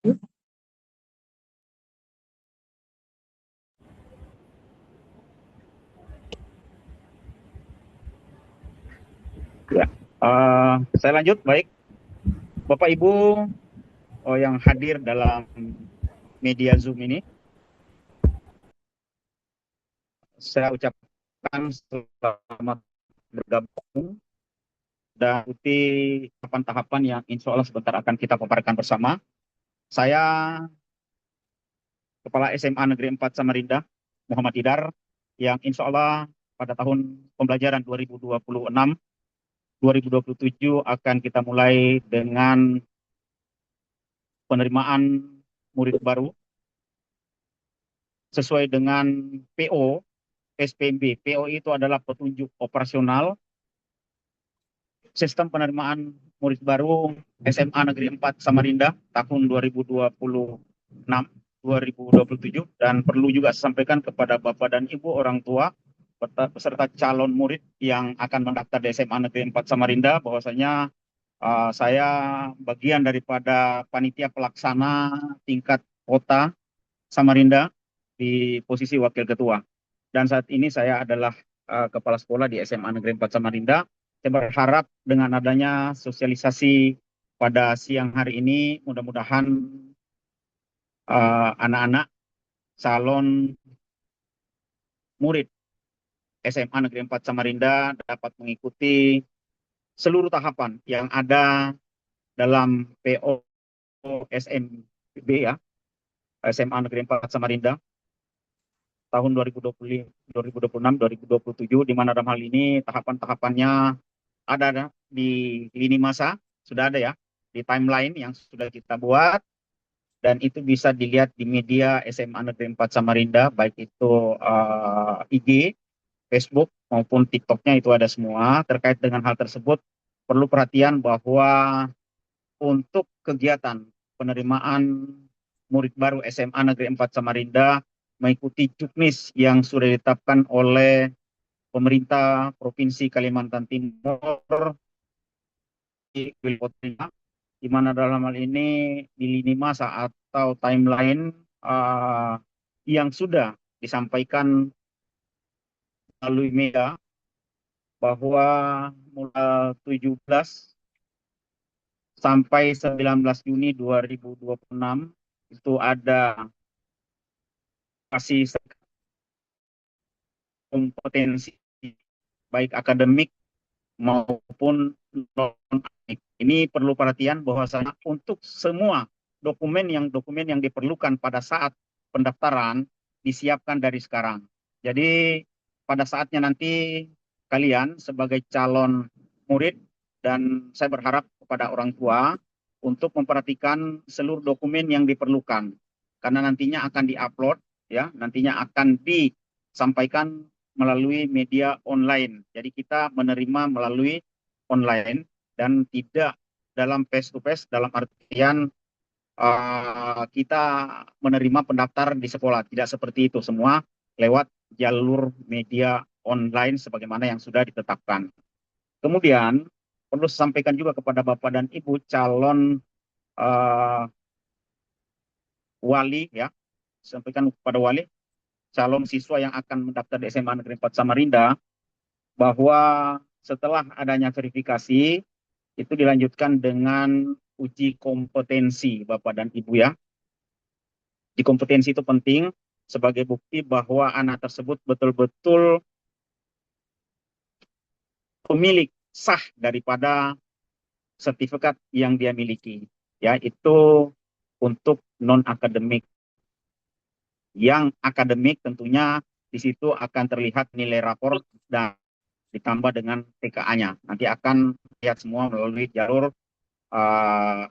Ya, saya lanjut. Baik, Bapak Ibu yang hadir dalam media Zoom ini, saya ucapkan selamat bergabung dan ikuti tahapan-tahapan yang insya Allah sebentar akan kita paparkan bersama. Saya Kepala SMA Negeri 4 Samarinda, Muhammad Idar, yang insya Allah pada tahun pembelajaran 2026-2027 akan kita mulai dengan penerimaan murid baru sesuai dengan PO SPMB. PO itu adalah petunjuk operasional sistem penerimaan murid baru SMA Negeri 4 Samarinda tahun 2026-2027, dan perlu juga saya sampaikan kepada Bapak dan Ibu orang tua peserta calon murid yang akan mendaftar di SMA Negeri 4 Samarinda bahwasanya saya bagian daripada panitia pelaksana tingkat kota Samarinda di posisi wakil ketua. Dan saat ini saya adalah kepala sekolah di SMA Negeri 4 Samarinda. Saya berharap dengan adanya sosialisasi pada siang hari ini, mudah-mudahan anak-anak calon murid SMA Negeri 4 Samarinda dapat mengikuti seluruh tahapan yang ada dalam PO SMB ya, SMA Negeri 4 Samarinda tahun 2020, 2026, 2027, di mana dalam hal ini tahapan-tahapannya ada di lini masa, sudah ada ya, di timeline yang sudah kita buat, dan itu bisa dilihat di media SMA Negeri 4 Samarinda, baik itu IG, Facebook, maupun TikToknya itu ada semua. Terkait dengan hal tersebut, perlu perhatian bahwa untuk kegiatan penerimaan murid baru SMA Negeri 4 Samarinda mengikuti juknis yang sudah ditetapkan oleh pemerintah Provinsi Kalimantan Timur di di mana dalam hal ini di lini masa atau timeline yang sudah disampaikan melalui media bahwa mulai 17 sampai 19 Juni 2026 itu ada kasih kompetensi baik akademik maupun non akademik. Ini perlu perhatian bahwasanya untuk semua dokumen yang diperlukan pada saat pendaftaran disiapkan dari sekarang. Jadi pada saatnya nanti kalian sebagai calon murid, dan saya berharap kepada orang tua untuk memperhatikan seluruh dokumen yang diperlukan karena nantinya akan diupload ya, nantinya akan disampaikan melalui media online. Jadi kita menerima melalui online dan tidak dalam face to face, dalam artian kita menerima pendaftar di sekolah. Tidak seperti itu, semua lewat jalur media online sebagaimana yang sudah ditetapkan. Kemudian perlu sampaikan juga kepada Bapak dan Ibu calon uh, wali ya, sampaikan kepada wali calon siswa yang akan mendaftar di SMA Negeri 4 Samarinda bahwa setelah adanya verifikasi itu dilanjutkan dengan uji kompetensi Bapak dan Ibu ya. Uji kompetensi itu penting sebagai bukti bahwa anak tersebut betul-betul pemilik sah daripada sertifikat yang dia miliki. Ya, itu untuk non akademik. Yang akademik tentunya di situ akan terlihat nilai rapor dan ditambah dengan TKA-nya. Nanti akan lihat semua melalui jalur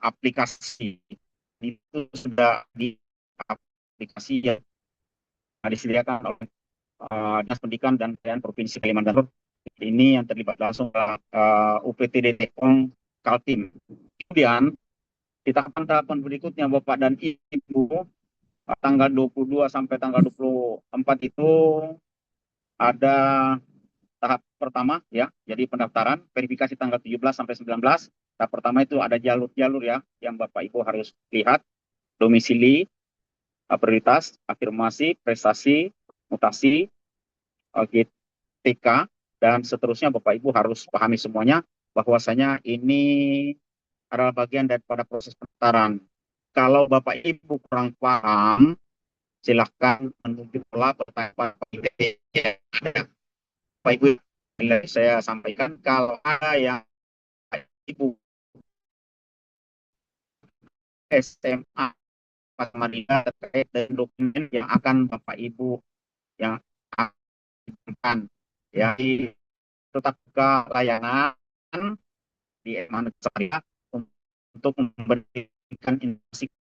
aplikasi. Itu sudah di aplikasi yang disediakan oleh Dinas Pendidikan dan Kebudayaan Provinsi Kalimantan Timur. Ini yang terlibat langsung UPTD Tekong Kaltim. Kemudian di tahapan-tahapan berikutnya Bapak dan Ibu, tanggal 22 sampai tanggal 24 itu ada tahap pertama ya. Jadi pendaftaran, verifikasi tanggal 17 sampai 19. Tahap pertama itu ada jalur-jalur ya yang Bapak Ibu harus lihat. domisili, prioritas, afirmasi, prestasi, mutasi, GTK, dan seterusnya. Bapak Ibu harus pahami semuanya bahwasanya ini adalah bagian daripada proses pendaftaran. Kalau Bapak Ibu kurang paham, silahkan menuju pola pertanyaan Bapak Ibu. Saya sampaikan kalau ada yang Ibu SMA Madinah terkait dengan dokumen yang akan Bapak Ibu yang akan ya tetap buka layanan di SMA saya untuk memberikan informasi.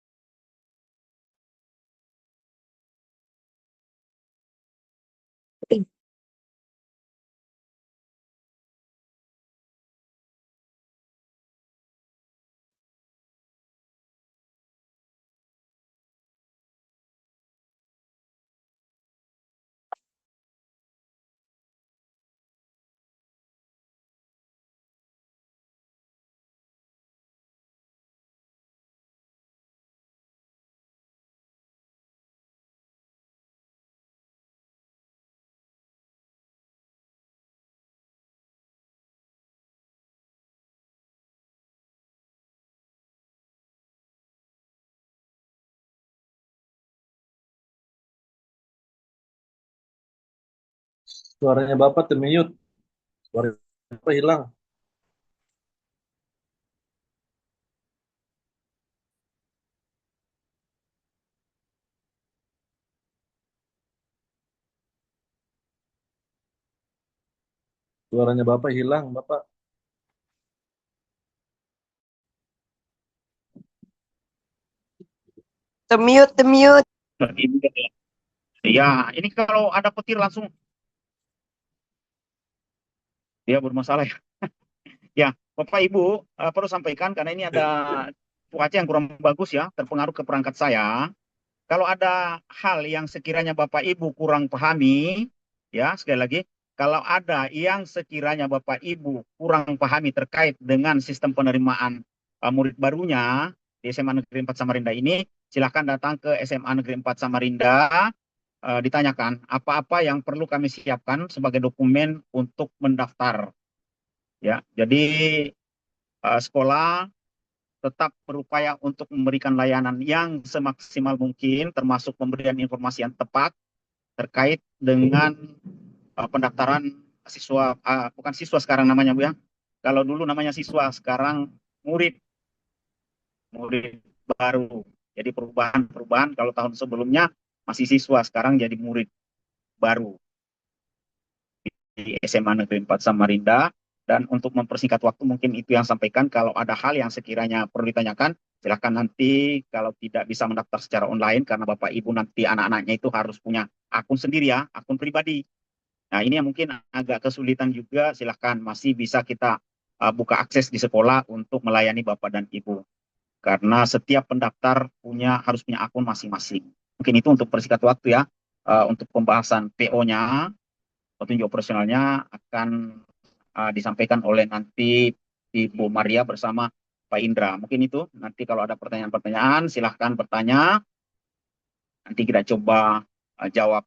Suaranya Bapak termute. Suara Bapak hilang. Suaranya Bapak hilang, Bapak. Temute, temute. Ya, ini kalau ada petir langsung ya bermasalah ya. Ya, Bapak Ibu perlu sampaikan karena ini ada cuaca yang kurang bagus ya, terpengaruh ke perangkat saya. Kalau ada hal yang sekiranya Bapak Ibu kurang pahami, ya sekali lagi, kalau ada yang sekiranya Bapak Ibu kurang pahami terkait dengan sistem penerimaan murid barunya di SMA Negeri 4 Samarinda ini, silakan datang ke SMA Negeri 4 Samarinda, ditanyakan apa-apa yang perlu kami siapkan sebagai dokumen untuk mendaftar. Ya, jadi sekolah tetap berupaya untuk memberikan layanan yang semaksimal mungkin, termasuk pemberian informasi yang tepat terkait dengan pendaftaran siswa, bukan siswa sekarang namanya Bu ya. Kalau dulu namanya siswa, sekarang murid, murid baru. Jadi perubahan kalau tahun sebelumnya masih siswa, sekarang jadi murid baru di SMA Negeri 4 Samarinda. Dan untuk mempersingkat waktu mungkin itu yang sampaikan. Kalau ada hal yang sekiranya perlu ditanyakan, silahkan nanti kalau tidak bisa mendaftar secara online karena Bapak Ibu nanti anak-anaknya itu harus punya akun sendiri ya, akun pribadi. Nah ini yang mungkin agak kesulitan juga, silahkan masih bisa kita buka akses di sekolah untuk melayani Bapak dan Ibu. Karena setiap pendaftar harus punya akun masing-masing. Mungkin itu untuk persingkat waktu ya. Untuk pembahasan PO-nya, petunjuk operasionalnya akan disampaikan oleh nanti Ibu Maria bersama Pak Indra. Mungkin itu, nanti kalau ada pertanyaan-pertanyaan silahkan bertanya. Nanti kita coba jawab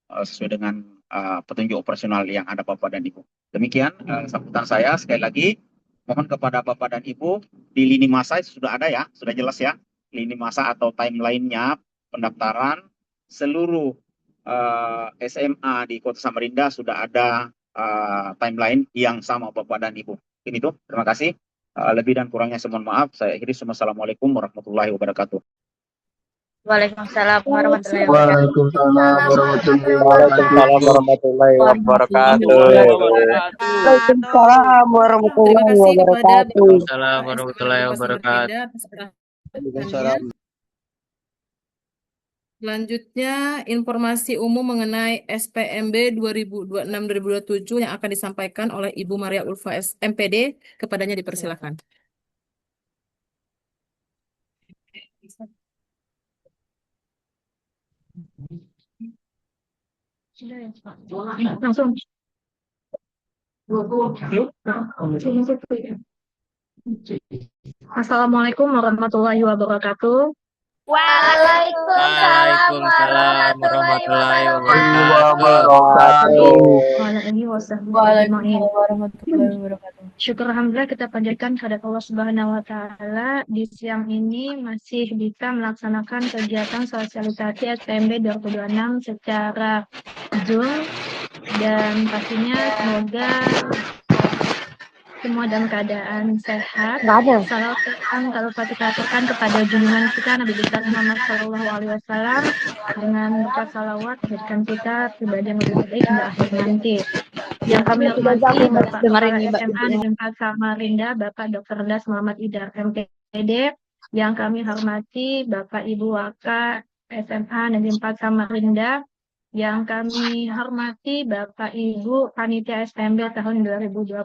sesuai dengan petunjuk operasional yang ada Bapak dan Ibu. Demikian sambutan saya. Sekali lagi, mohon kepada Bapak dan Ibu, di lini masa sudah ada ya, sudah jelas ya, lini masa atau timeline-nya pendaftaran seluruh SMA di Kota Samarinda sudah ada timeline yang sama Bapak dan Ibu. Ini itu, terima kasih. Lebih dan kurangnya saya mohon maaf. Saya akhiri. Assalamualaikum warahmatullahi wabarakatuh. Waalaikumsalam warahmatullahi wabarakatuh. Waalaikumsalam warahmatullahi Waalaikumsalam wabarakatuh. warahmatullahi wabarakatuh. Waalaikumsalam warahmatullahi Terima kasih kepada wabarakatuh. Waalaikumsalam warahmatullahi wabarakatuh. Waalaikumsalam. Selanjutnya, informasi umum mengenai SPMB 2026-2027 yang akan disampaikan oleh Ibu Maria Ulfa MPD. Kepadanya dipersilakan. Langsung. Assalamualaikum warahmatullahi wabarakatuh. Waalaikumsalam warahmatullahi wabarakatuh. wabarakatuh. Waalaikumsalam warahmatullahi wabarakatuh. Syukur alhamdulillah kita panjatkan kehadirat Allah Subhanahu wa taala di siang ini masih bisa melaksanakan kegiatan sosialisasi SPMB 2026 secara Zoom dan pastinya semoga semua dalam keadaan sehat. Salawat Quran kalau kita aturkan kepada junjungan kita Nabi besar Muhammad SAW dengan berkat salawat jadikan kita pribadi yang lebih baik hingga akhir nanti. Yang kami hormati Bapak Kepala SMA Negeri 4 Samarinda, Bapak Dr. Das Muhammad Idar MPD. Yang kami hormati Bapak Ibu Waka SMA Negeri 4 Samarinda. Yang kami hormati Bapak Ibu Panitia SPMB tahun 2026.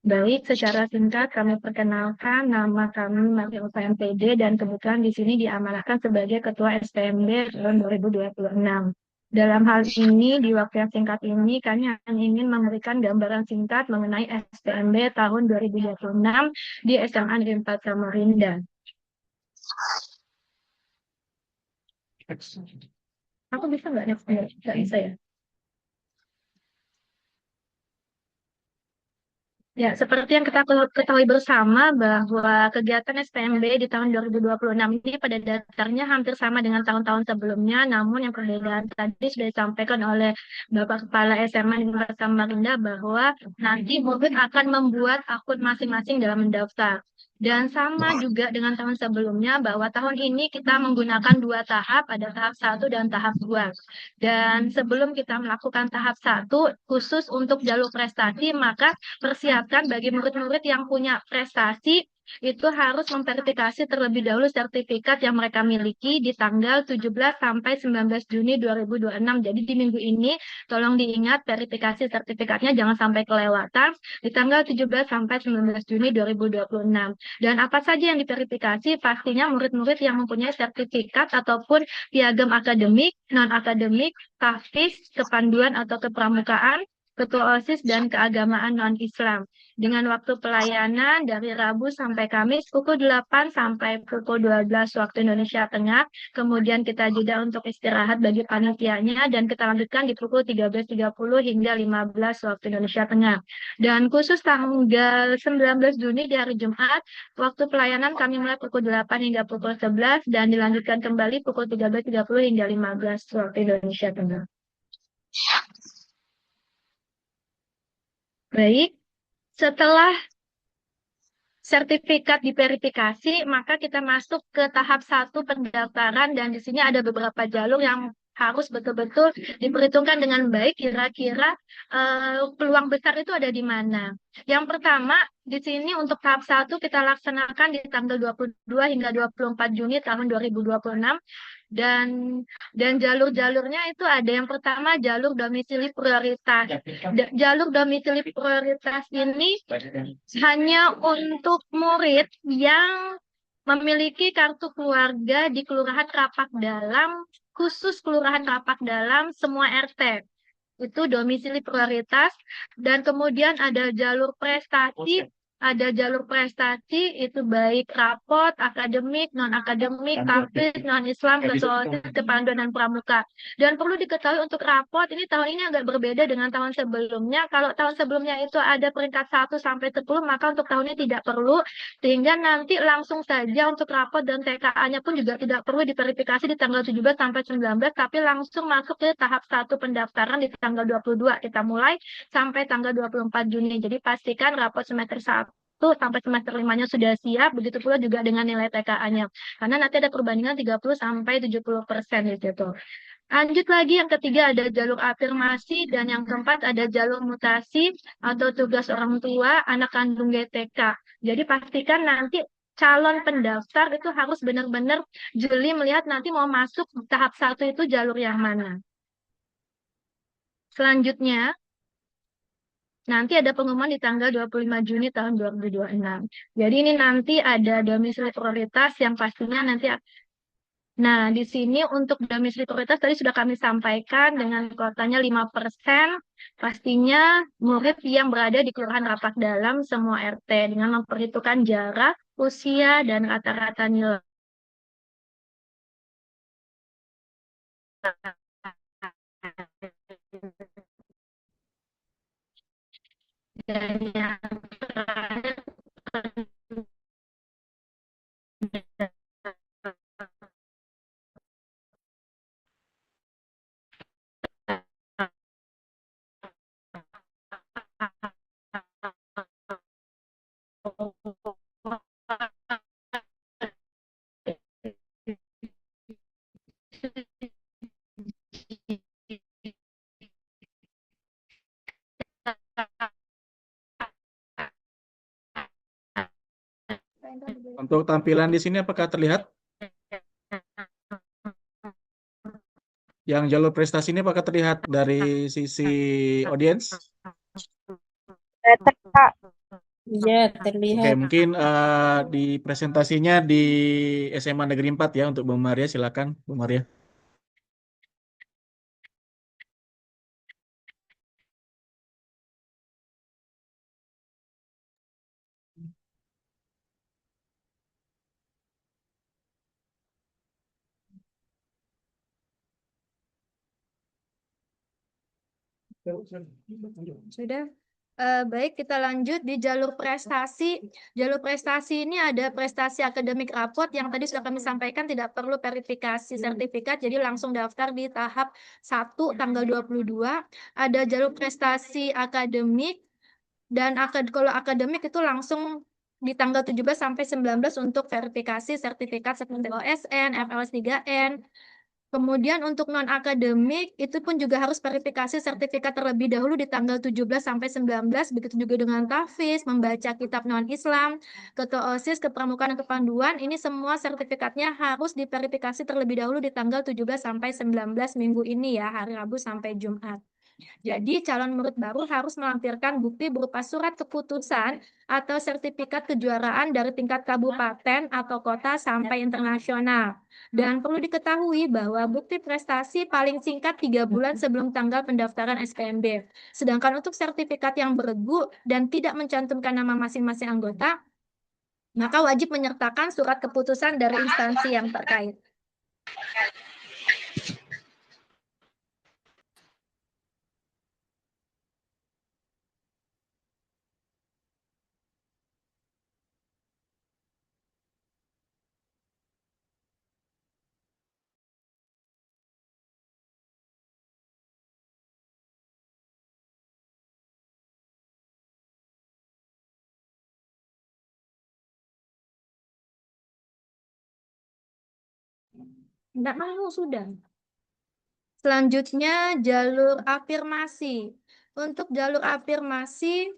Baik, secara singkat kami perkenalkan nama kami Maria Ulfa MPD dan kebetulan di sini diamanahkan sebagai Ketua SPMB tahun 2026. Dalam hal ini, di waktu yang singkat ini, kami hanya ingin memberikan gambaran singkat mengenai SPMB tahun 2026 di SMA Negeri 4 Samarinda. Aku bisa nggak next? Nggak bisa ya? Ya, seperti yang kita ketahui bersama bahwa kegiatan SPMB di tahun 2026 ini pada dasarnya hampir sama dengan tahun-tahun sebelumnya, namun yang perbedaan tadi sudah disampaikan oleh Bapak Kepala SMA di Samarinda bahwa nanti murid akan membuat akun masing-masing dalam mendaftar. Dan sama juga dengan tahun sebelumnya bahwa tahun ini kita menggunakan dua tahap, ada tahap 1 dan tahap 2. Dan sebelum kita melakukan tahap 1 khusus untuk jalur prestasi, maka persiapkan bagi murid-murid yang punya prestasi itu harus memverifikasi terlebih dahulu sertifikat yang mereka miliki di tanggal 17 sampai 19 Juni 2026. Jadi di minggu ini tolong diingat verifikasi sertifikatnya jangan sampai kelewatan di tanggal 17 sampai 19 Juni 2026. Dan apa saja yang diverifikasi? Pastinya murid-murid yang mempunyai sertifikat ataupun piagam akademik, non-akademik, tahfiz, kepanduan atau kepramukaan, ketua OSIS, dan keagamaan non-Islam. Dengan waktu pelayanan dari Rabu sampai Kamis pukul 8 sampai pukul 12 waktu Indonesia Tengah. Kemudian kita jeda untuk istirahat bagi panitianya dan kita lanjutkan di pukul 13.30 hingga 15 waktu Indonesia Tengah. Dan khusus tanggal 19 Juni di hari Jumat, waktu pelayanan kami mulai pukul 8 hingga pukul 11 dan dilanjutkan kembali pukul 13.30 hingga 15 waktu Indonesia Tengah. Baik, setelah sertifikat diverifikasi, maka kita masuk ke tahap 1 pendaftaran dan di sini ada beberapa jalur yang harus betul-betul diperhitungkan dengan baik kira-kira peluang besar itu ada di mana. Yang pertama, di sini untuk tahap 1 kita laksanakan di tanggal 22 hingga 24 Juni tahun 2026. Dan jalur-jalurnya itu ada yang pertama jalur domisili prioritas. Jalur domisili prioritas ini hanya untuk murid yang memiliki kartu keluarga di Kelurahan Rapak Dalam, khusus Kelurahan Rapak Dalam semua RT. Itu domisili prioritas. Dan kemudian ada jalur prestasi. Ada jalur prestasi itu baik rapot, akademik, non-akademik, tahfiz, non-Islam, kepanduan dan pramuka. Dan perlu diketahui untuk rapot ini tahun ini agak berbeda dengan tahun sebelumnya. Kalau tahun sebelumnya itu ada peringkat 1 sampai 10, maka untuk tahun ini tidak perlu. Sehingga nanti langsung saja untuk rapot dan TKA-nya pun juga tidak perlu diverifikasi di tanggal 17 sampai 19, tapi langsung masuk ke tahap 1 pendaftaran di tanggal 22. Kita mulai sampai tanggal 24 Juni. Jadi pastikan rapot semester 1 sampai semester 5-nya sudah siap, begitu pula juga dengan nilai TKA-nya. Karena nanti ada perbandingan 30 sampai 70% gitu. Lanjut lagi yang ketiga ada jalur afirmasi dan yang keempat ada jalur mutasi atau tugas orang tua anak kandung GTK. Jadi pastikan nanti calon pendaftar itu harus benar-benar jeli melihat nanti mau masuk tahap 1 itu jalur yang mana. Selanjutnya nanti ada pengumuman di tanggal 25 Juni tahun 2026. Jadi ini nanti ada domisili prioritas yang pastinya nanti. Nah, di sini untuk domisili prioritas tadi sudah kami sampaikan dengan kuotanya 5%. Pastinya murid yang berada di Kelurahan Rapak Dalam semua RT dengan memperhitungkan jarak, usia, dan rata-rata nilai. Dan yang terakhir, Untuk tampilan di sini apakah terlihat? Yang jalur prestasi ini apakah terlihat dari sisi audiens? Iya, Oke, terlihat. mungkin di presentasinya di SMA Negeri 4 ya untuk Bu Maria, silakan Bu Maria. sudah. Baik, kita lanjut di jalur prestasi. Jalur prestasi ini ada prestasi akademik raport yang tadi sudah kami sampaikan tidak perlu verifikasi sertifikat, jadi langsung daftar di tahap 1 tanggal 22. Ada jalur prestasi akademik dan kalau akademik itu langsung di tanggal 17 sampai 19 untuk verifikasi sertifikat seperti OSN, FLS3N. Kemudian untuk non-akademik itu pun juga harus verifikasi sertifikat terlebih dahulu di tanggal 17 sampai 19, begitu juga dengan tahfiz, membaca kitab non-Islam, ketua OSIS, kepramukaan dan kepanduan, ini semua sertifikatnya harus diverifikasi terlebih dahulu di tanggal 17 sampai 19 minggu ini ya, hari Rabu sampai Jumat. Jadi calon murid baru harus melampirkan bukti berupa surat keputusan atau sertifikat kejuaraan dari tingkat kabupaten atau kota sampai internasional. Dan perlu diketahui bahwa bukti prestasi paling singkat 3 bulan sebelum tanggal pendaftaran SPMB. Sedangkan untuk sertifikat yang beregu dan tidak mencantumkan nama masing-masing anggota, maka wajib menyertakan surat keputusan dari instansi yang terkait. Enggak mau, sudah. Selanjutnya jalur afirmasi. Untuk jalur afirmasi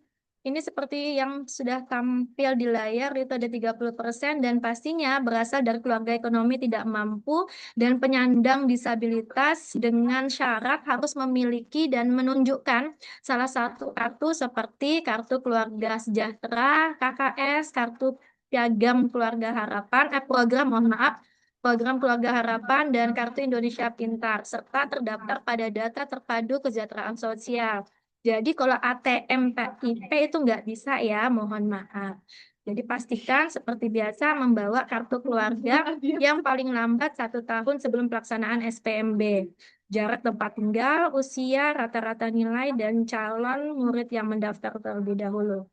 ini seperti yang sudah tampil di layar, itu ada 30% dan pastinya berasal dari keluarga ekonomi tidak mampu dan penyandang disabilitas dengan syarat harus memiliki dan menunjukkan salah satu kartu seperti kartu keluarga sejahtera, KKS, kartu piagam keluarga harapan, program, mohon maaf, program Keluarga Harapan, dan Kartu Indonesia Pintar, serta terdaftar pada data terpadu kesejahteraan sosial. Jadi kalau ATM IP itu nggak bisa ya, mohon maaf. Jadi pastikan seperti biasa membawa kartu keluarga yang paling lambat 1 tahun sebelum pelaksanaan SPMB. Jarak tempat tinggal, usia, rata-rata nilai, dan calon murid yang mendaftar terlebih dahulu.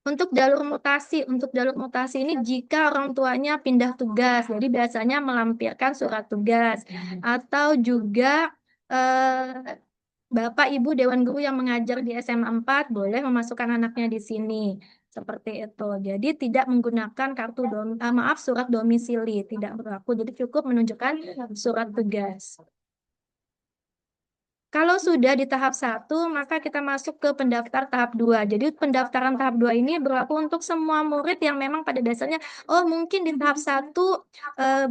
Untuk jalur mutasi ini jika orang tuanya pindah tugas, jadi biasanya melampirkan surat tugas atau juga Bapak Ibu Dewan Guru yang mengajar di SMA 4 boleh memasukkan anaknya di sini. Seperti itu. Jadi tidak menggunakan surat domisili, tidak berlaku. Jadi cukup menunjukkan surat tugas. Kalau sudah di tahap 1, maka kita masuk ke pendaftar tahap 2. Jadi pendaftaran tahap 2 ini berlaku untuk semua murid yang memang pada dasarnya, oh mungkin di tahap 1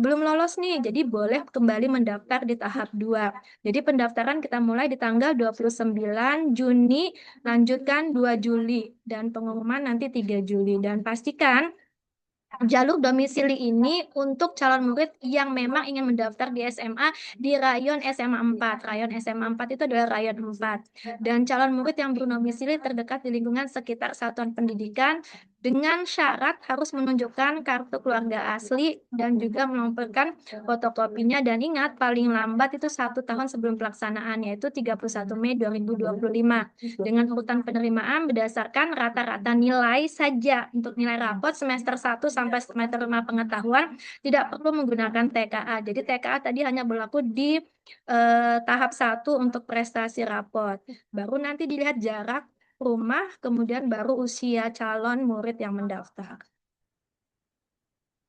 belum lolos nih, jadi boleh kembali mendaftar di tahap 2. Jadi pendaftaran kita mulai di tanggal 29 Juni, lanjutkan 2 Juli, dan pengumuman nanti 3 Juli. Dan pastikan jalur domisili ini untuk calon murid yang memang ingin mendaftar di SMA di rayon SMA 4. Rayon SMA 4 itu adalah rayon 4. Dan calon murid yang berdomisili terdekat di lingkungan sekitar satuan pendidikan dengan syarat harus menunjukkan kartu keluarga asli dan juga melampirkan fotokopinya, dan ingat paling lambat itu 1 tahun sebelum pelaksanaan, yaitu 31 Mei 2025, dengan urutan penerimaan berdasarkan rata-rata nilai saja. Untuk nilai rapot semester 1 sampai semester 5 pengetahuan tidak perlu menggunakan TKA. Jadi TKA tadi hanya berlaku di tahap 1 untuk prestasi rapot. Baru nanti dilihat jarak rumah, kemudian baru usia calon murid yang mendaftar.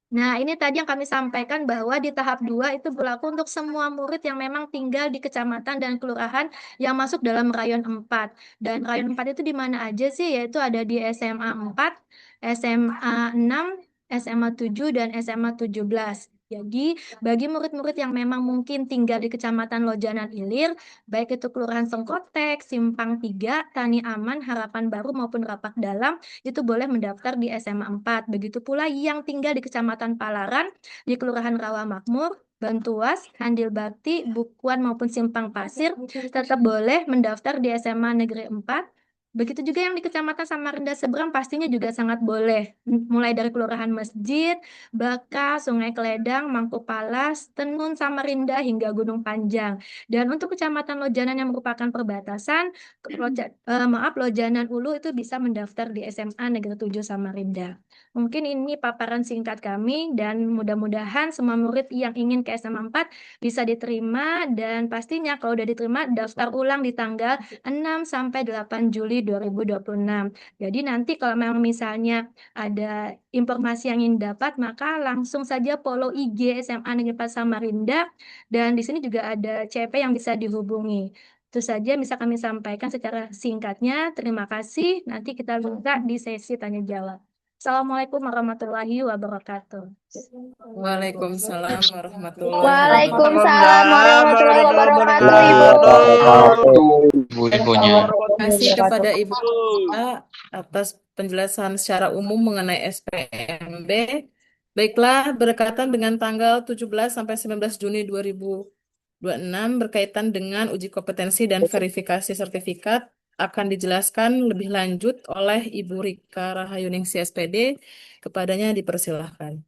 Nah, ini tadi yang kami sampaikan bahwa di tahap 2 itu berlaku untuk semua murid yang memang tinggal di kecamatan dan kelurahan yang masuk dalam rayon 4. Dan rayon 4 itu di mana aja sih? Yaitu ada di SMA 4, SMA 6, SMA 7, dan SMA 17. Jadi, bagi murid-murid yang memang mungkin tinggal di Kecamatan Lojanan Ilir, baik itu Kelurahan Sengkotek, Simpang 3, Tani Aman, Harapan Baru, maupun Rapak Dalam, itu boleh mendaftar di SMA 4. Begitu pula yang tinggal di Kecamatan Palaran, di Kelurahan Rawa Makmur, Bantuas, Handil Bakti, Bukuan maupun Simpang Pasir, tetap boleh mendaftar di SMA Negeri 4. Begitu juga yang di Kecamatan Samarinda seberang pastinya juga sangat boleh. Mulai dari Kelurahan Masjid, Baka, Sungai Keledang, Mangkupalas, Tenun, Samarinda, hingga Gunung Panjang. Dan untuk Kecamatan Lojanan yang merupakan perbatasan, Lojanan Ulu itu bisa mendaftar di SMA Negeri 7 Samarinda. Mungkin ini paparan singkat kami, dan mudah-mudahan semua murid yang ingin ke SMA 4 bisa diterima, dan pastinya kalau udah diterima daftar ulang di tanggal 6 sampai 8 Juli 2026. Jadi nanti kalau memang misalnya ada informasi yang ingin dapat, maka langsung saja follow IG SMA Negeri 4 Samarinda, dan di sini juga ada CP yang bisa dihubungi. Itu saja bisa kami sampaikan secara singkatnya. Terima kasih. Nanti kita buka di sesi tanya jawab. Assalamualaikum warahmatullahi wabarakatuh. Waalaikumsalam warahmatullahi Waalaikumsalam wabarakatuh. warahmatullahi wabarakatuh, Ibu. Ibu-ibunya. Terima kasih kepada Ibu Rika atas penjelasan secara umum mengenai SPMB. Baiklah, berkaitan dengan tanggal 17 sampai 19 Juni 2026 berkaitan dengan uji kompetensi dan verifikasi sertifikat akan dijelaskan lebih lanjut oleh Ibu Rika Rahayuningsi SPD. Kepadanya dipersilahkan.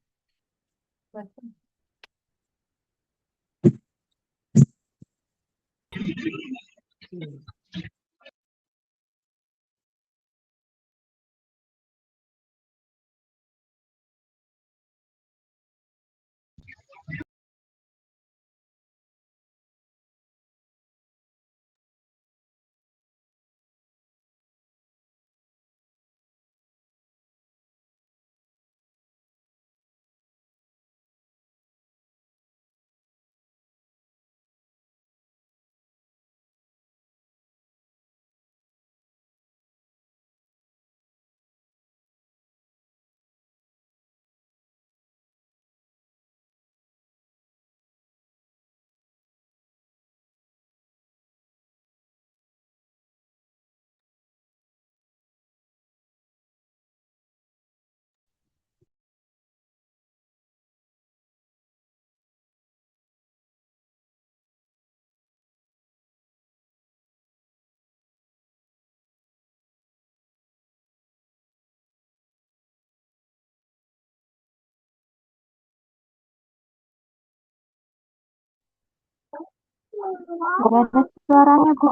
Ada suaranya, Bu.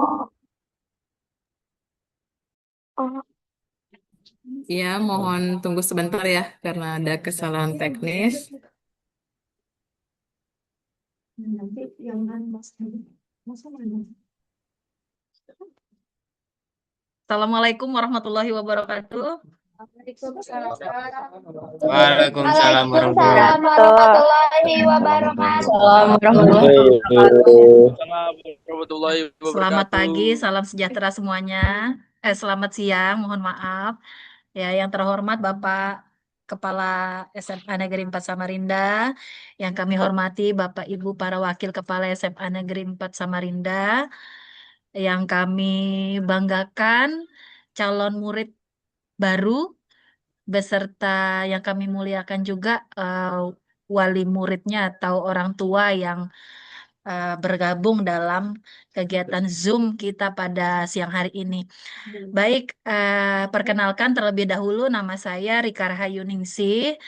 Oh, Ya, mohon tunggu sebentar ya, karena ada kesalahan teknis. Nanti yang Assalamualaikum warahmatullahi wabarakatuh. Waalaikumsalam warahmatullahi Waalaikumsalam warahmatullahi wabarakatuh. Selamat pagi, salam sejahtera semuanya. Selamat siang, mohon maaf. Ya, yang terhormat Bapak Kepala SMA Negeri 4 Samarinda, yang kami hormati Bapak Ibu para Wakil Kepala SMA Negeri 4 Samarinda, yang kami banggakan calon murid baru, beserta yang kami muliakan juga wali muridnya atau orang tua yang bergabung dalam kegiatan Zoom kita pada siang hari ini. Baik, perkenalkan terlebih dahulu nama saya Rika Rahayuningsih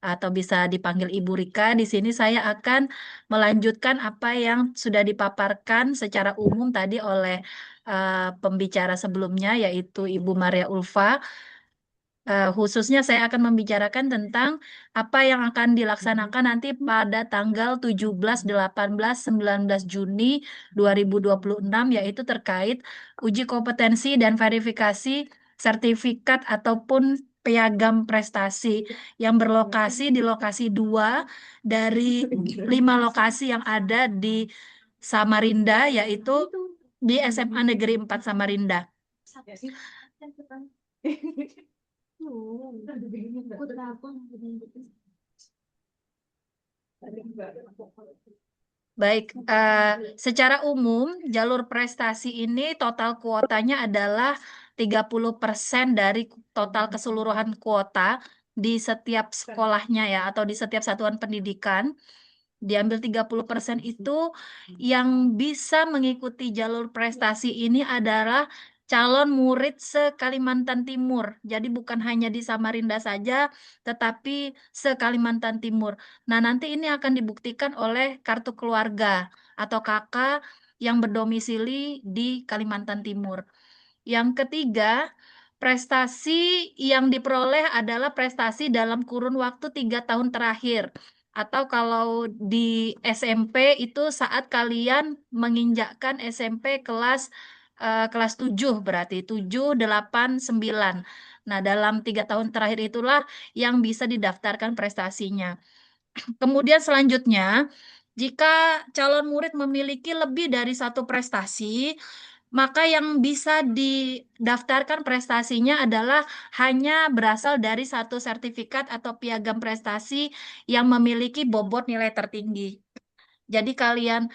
atau bisa dipanggil Ibu Rika. Di sini saya akan melanjutkan apa yang sudah dipaparkan secara umum tadi oleh pembicara sebelumnya yaitu Ibu Maria Ulfa. Khususnya saya akan membicarakan tentang apa yang akan dilaksanakan nanti pada tanggal 17, 18, 19 Juni 2026 yaitu terkait uji kompetensi dan verifikasi sertifikat ataupun piagam prestasi yang berlokasi di lokasi 2 dari 5 lokasi yang ada di Samarinda yaitu di SMA Negeri 4 Samarinda. Baik, secara umum jalur prestasi ini total kuotanya adalah 30% dari total keseluruhan kuota di setiap sekolahnya ya atau di setiap satuan pendidikan. Diambil 30% itu yang bisa mengikuti jalur prestasi ini adalah calon murid se-Kalimantan Timur. Jadi bukan hanya di Samarinda saja, tetapi se-Kalimantan Timur. Nah, nanti ini akan dibuktikan oleh kartu keluarga atau KK yang berdomisili di Kalimantan Timur. Yang ketiga, prestasi yang diperoleh adalah prestasi dalam kurun waktu 3 tahun terakhir. Atau kalau di SMP itu saat kalian menginjakkan SMP kelas 7 berarti 7, 8, 9. Nah, dalam 3 tahun terakhir itulah yang bisa didaftarkan prestasinya. Kemudian selanjutnya, jika calon murid memiliki lebih dari satu prestasi, maka yang bisa didaftarkan prestasinya adalah hanya berasal dari satu sertifikat atau piagam prestasi yang memiliki bobot nilai tertinggi. Jadi kalian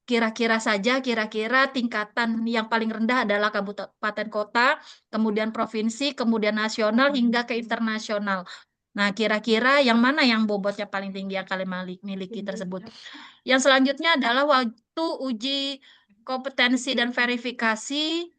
kira-kira tingkatan yang paling rendah adalah kabupaten kota, kemudian provinsi, kemudian nasional hingga ke internasional. Nah, kira-kira yang mana yang bobotnya paling tinggi yang kalian miliki tersebut. Yang selanjutnya adalah waktu uji kompetensi dan verifikasi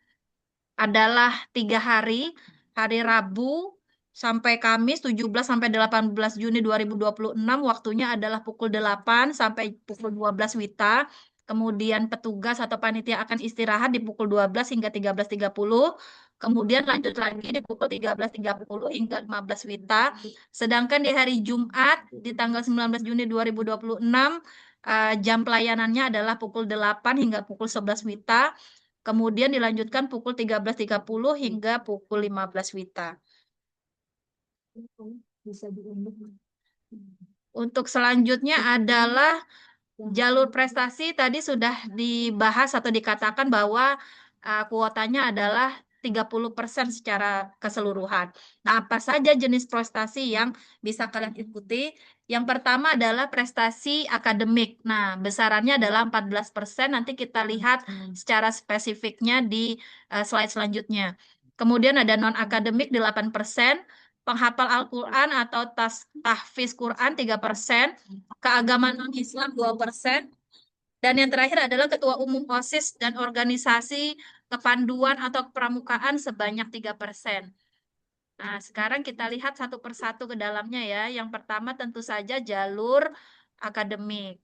adalah 3 hari, hari Rabu sampai Kamis 17 sampai 18 Juni 2026, waktunya adalah pukul 8 sampai pukul 12 WITA. Kemudian petugas atau panitia akan istirahat di pukul 12 hingga 13.30. Kemudian lanjut lagi di pukul 13.30 hingga 15 WITA. Sedangkan di hari Jumat di tanggal 19 Juni 2026, jam pelayanannya adalah pukul 8 hingga pukul 11 WITA. Kemudian dilanjutkan pukul 13.30 hingga pukul 15 WITA. Untuk selanjutnya adalah jalur prestasi. Tadi sudah dibahas atau dikatakan bahwa kuotanya adalah 30% secara keseluruhan. Nah, apa saja jenis prestasi yang bisa kalian ikuti? Yang pertama adalah prestasi akademik. Nah, besarannya adalah 14%. Nanti kita lihat secara spesifiknya di slide selanjutnya. Kemudian ada non-akademik 8%, penghafal Al-Quran atau tahfiz Quran 3%, keagamaan non-Islam 2%, dan yang terakhir adalah ketua umum OSIS dan organisasi kepanduan atau kepramukaan sebanyak 3%. Nah, sekarang kita lihat satu persatu ke dalamnya ya. Yang pertama tentu saja jalur akademik.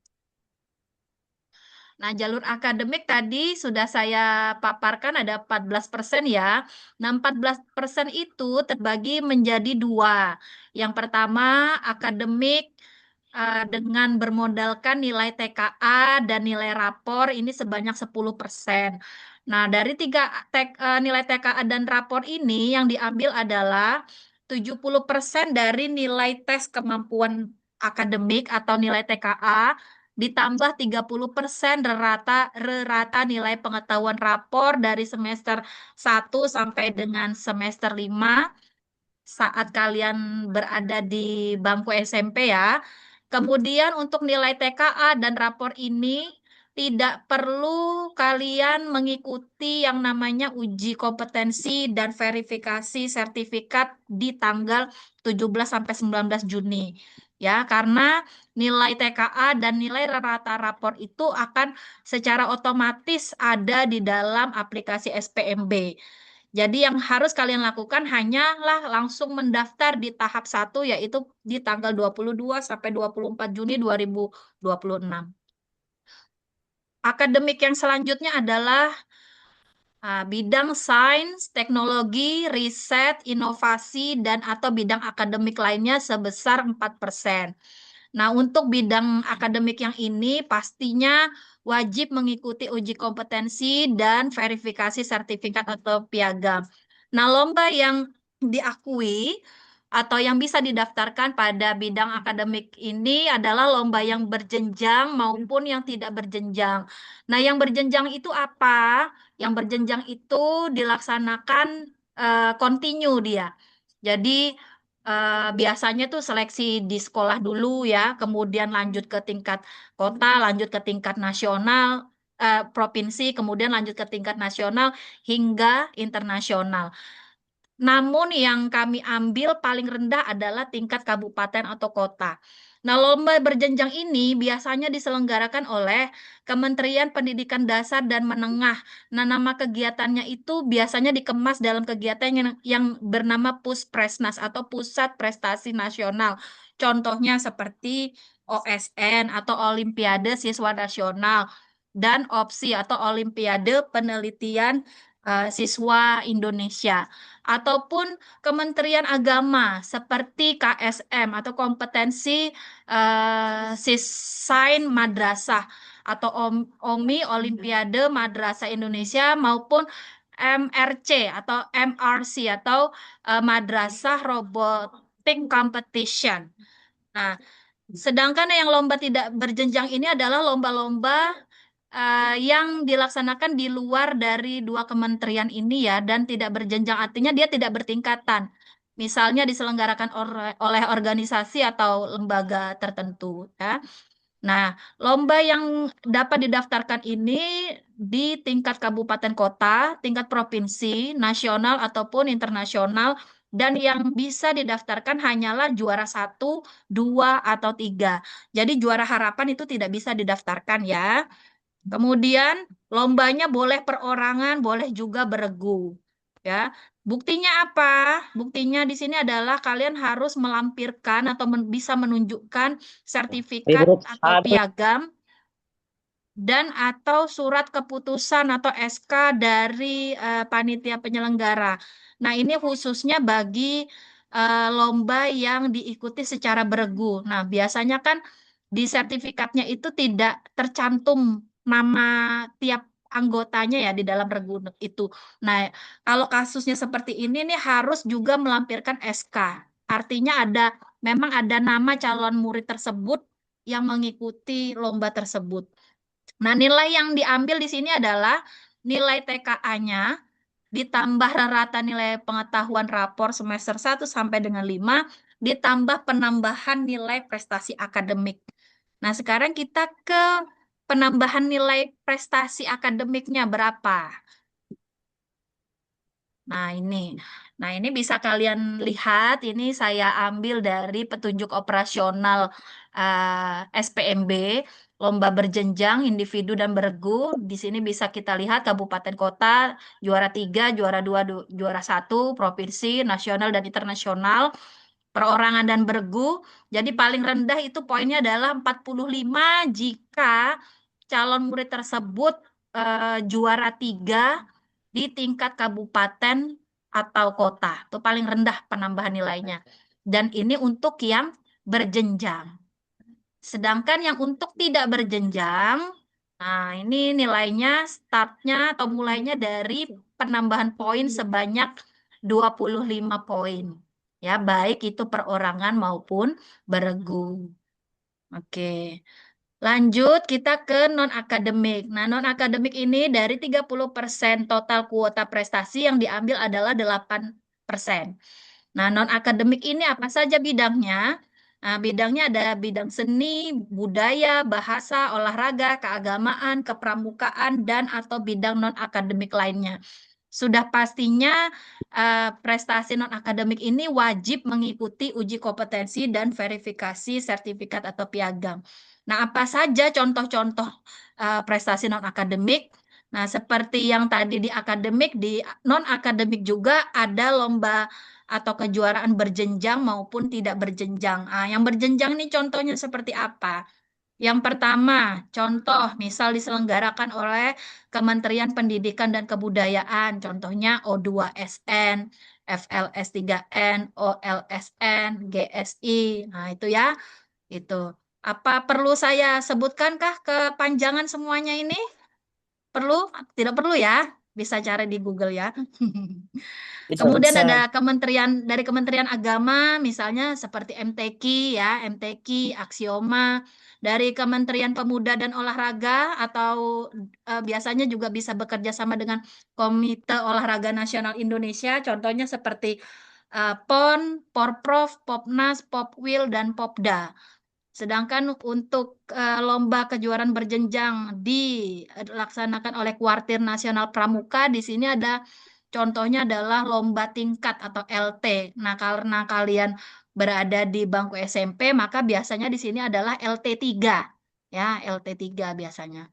Nah, jalur akademik tadi sudah saya paparkan ada 14% ya. Nah, 14% itu terbagi menjadi 2. Yang pertama, akademik dengan bermodalkan nilai TKA dan nilai rapor ini sebanyak 10%. Nah, dari nilai TKA dan rapor ini yang diambil adalah 70% dari nilai tes kemampuan akademik atau nilai TKA ditambah 30% rata nilai pengetahuan rapor dari semester 1 sampai dengan semester 5 saat kalian berada di bangku SMP ya. Kemudian untuk nilai TKA dan rapor ini tidak perlu kalian mengikuti yang namanya uji kompetensi dan verifikasi sertifikat di tanggal 17 sampai 19 Juni. ya, karena nilai TKA dan nilai rata rapor itu akan secara otomatis ada di dalam aplikasi SPMB. Jadi yang harus kalian lakukan hanyalah langsung mendaftar di tahap 1 yaitu di tanggal 22 sampai 24 Juni 2026. Akademik yang selanjutnya adalah bidang sains, teknologi, riset, inovasi, dan atau bidang akademik lainnya sebesar 4%. Nah, untuk bidang akademik yang ini pastinya wajib mengikuti uji kompetensi dan verifikasi sertifikat atau piagam. Nah, lomba yang diakui atau yang bisa didaftarkan pada bidang akademik ini adalah lomba yang berjenjang maupun yang tidak berjenjang. Nah, yang berjenjang itu apa? Yang berjenjang itu dilaksanakan kontinu dia. Jadi biasanya tuh seleksi di sekolah dulu ya, kemudian lanjut ke tingkat kota, lanjut ke tingkat nasional, provinsi, kemudian lanjut ke tingkat nasional hingga internasional. Namun yang kami ambil paling rendah adalah tingkat kabupaten atau kota. Nah, lomba berjenjang ini biasanya diselenggarakan oleh Kementerian Pendidikan Dasar dan Menengah. Nah, nama kegiatannya itu biasanya dikemas dalam kegiatan yang bernama Puspresnas atau Pusat Prestasi Nasional. Contohnya seperti OSN atau Olimpiade Siswa Nasional dan OPSI atau Olimpiade Penelitian Siswa Indonesia ataupun Kementerian Agama seperti KSM atau kompetensi Sisain Madrasah atau OMI Olimpiade Madrasah Indonesia maupun MRC atau MRC atau Madrasah Robotic Competition. Nah, sedangkan yang lomba tidak berjenjang ini adalah lomba-lomba yang dilaksanakan di luar dari dua kementerian ini ya, dan tidak berjenjang artinya dia tidak bertingkatan. Misalnya diselenggarakan oleh organisasi atau lembaga tertentu ya. Nah, lomba yang dapat didaftarkan ini di tingkat kabupaten kota, tingkat provinsi, nasional ataupun internasional, dan yang bisa didaftarkan hanyalah juara 1, 2, atau 3. Jadi juara harapan itu tidak bisa didaftarkan ya. Kemudian lombanya boleh perorangan, boleh juga beregu. Ya. Buktinya apa? Buktinya di sini adalah kalian harus melampirkan atau bisa menunjukkan sertifikat atau piagam dan atau surat keputusan atau SK dari panitia penyelenggara. Nah, ini khususnya bagi lomba yang diikuti secara beregu. Nah, biasanya kan di sertifikatnya itu tidak tercantum nama tiap anggotanya ya di dalam regu itu. Nah, kalau kasusnya seperti ini nih harus juga melampirkan SK. Artinya memang ada nama calon murid tersebut yang mengikuti lomba tersebut. Nah, nilai yang diambil di sini adalah nilai TKA-nya ditambah rata nilai pengetahuan rapor semester 1 sampai dengan 5 ditambah penambahan nilai prestasi akademik. Nah, sekarang kita ke penambahan nilai prestasi akademiknya berapa? Nah, ini. Nah, ini bisa kalian lihat, ini saya ambil dari petunjuk operasional SPMB, lomba berjenjang, individu dan beregu. Di sini bisa kita lihat kabupaten kota, juara 3, juara 2, juara 1, provinsi, nasional dan internasional, perorangan dan beregu. Jadi paling rendah itu poinnya adalah 45 jika calon murid tersebut juara 3 di tingkat kabupaten atau kota. Itu paling rendah penambahan nilainya. Dan ini untuk yang berjenjang. Sedangkan yang untuk tidak berjenjang, nah ini nilainya startnya atau mulainya dari penambahan poin sebanyak 25 poin. Ya, baik itu perorangan maupun beregu. Oke. Lanjut kita ke non-akademik. Nah, non-akademik ini dari 30% total kuota prestasi yang diambil adalah 8%. Nah, non-akademik ini apa saja bidangnya? Nah, bidangnya ada bidang seni, budaya, bahasa, olahraga, keagamaan, kepramukaan, dan atau bidang non-akademik lainnya. Sudah pastinya prestasi non-akademik ini wajib mengikuti uji kompetensi dan verifikasi sertifikat atau piagam. Nah, apa saja contoh-contoh prestasi non-akademik? Nah, seperti yang tadi di akademik, di non-akademik juga ada lomba atau kejuaraan berjenjang maupun tidak berjenjang. Yang berjenjang ini contohnya seperti apa? Yang pertama, contoh misal diselenggarakan oleh Kementerian Pendidikan dan Kebudayaan, contohnya O2SN, FLS3N, OLSN, GSI. Nah, itu ya, itu. Apa perlu saya sebutkankah kepanjangan semuanya ini? Perlu? Tidak perlu ya? Bisa cari di Google ya. Bisa, Kemudian bisa. ada dari Kementerian Agama, misalnya seperti MTQ ya, MTQ, Aksioma. Dari Kementerian Pemuda dan Olahraga atau biasanya juga bisa bekerja sama dengan Komite Olahraga Nasional Indonesia, contohnya seperti PON, Porprov, Popnas, Popwil, dan Popda. Sedangkan untuk lomba kejuaraan berjenjang dilaksanakan oleh Kuartir Nasional Pramuka, di sini ada contohnya adalah lomba tingkat atau LT. Nah, karena kalian berada di bangku SMP, maka biasanya di sini adalah LT3. Ya, LT3 biasanya.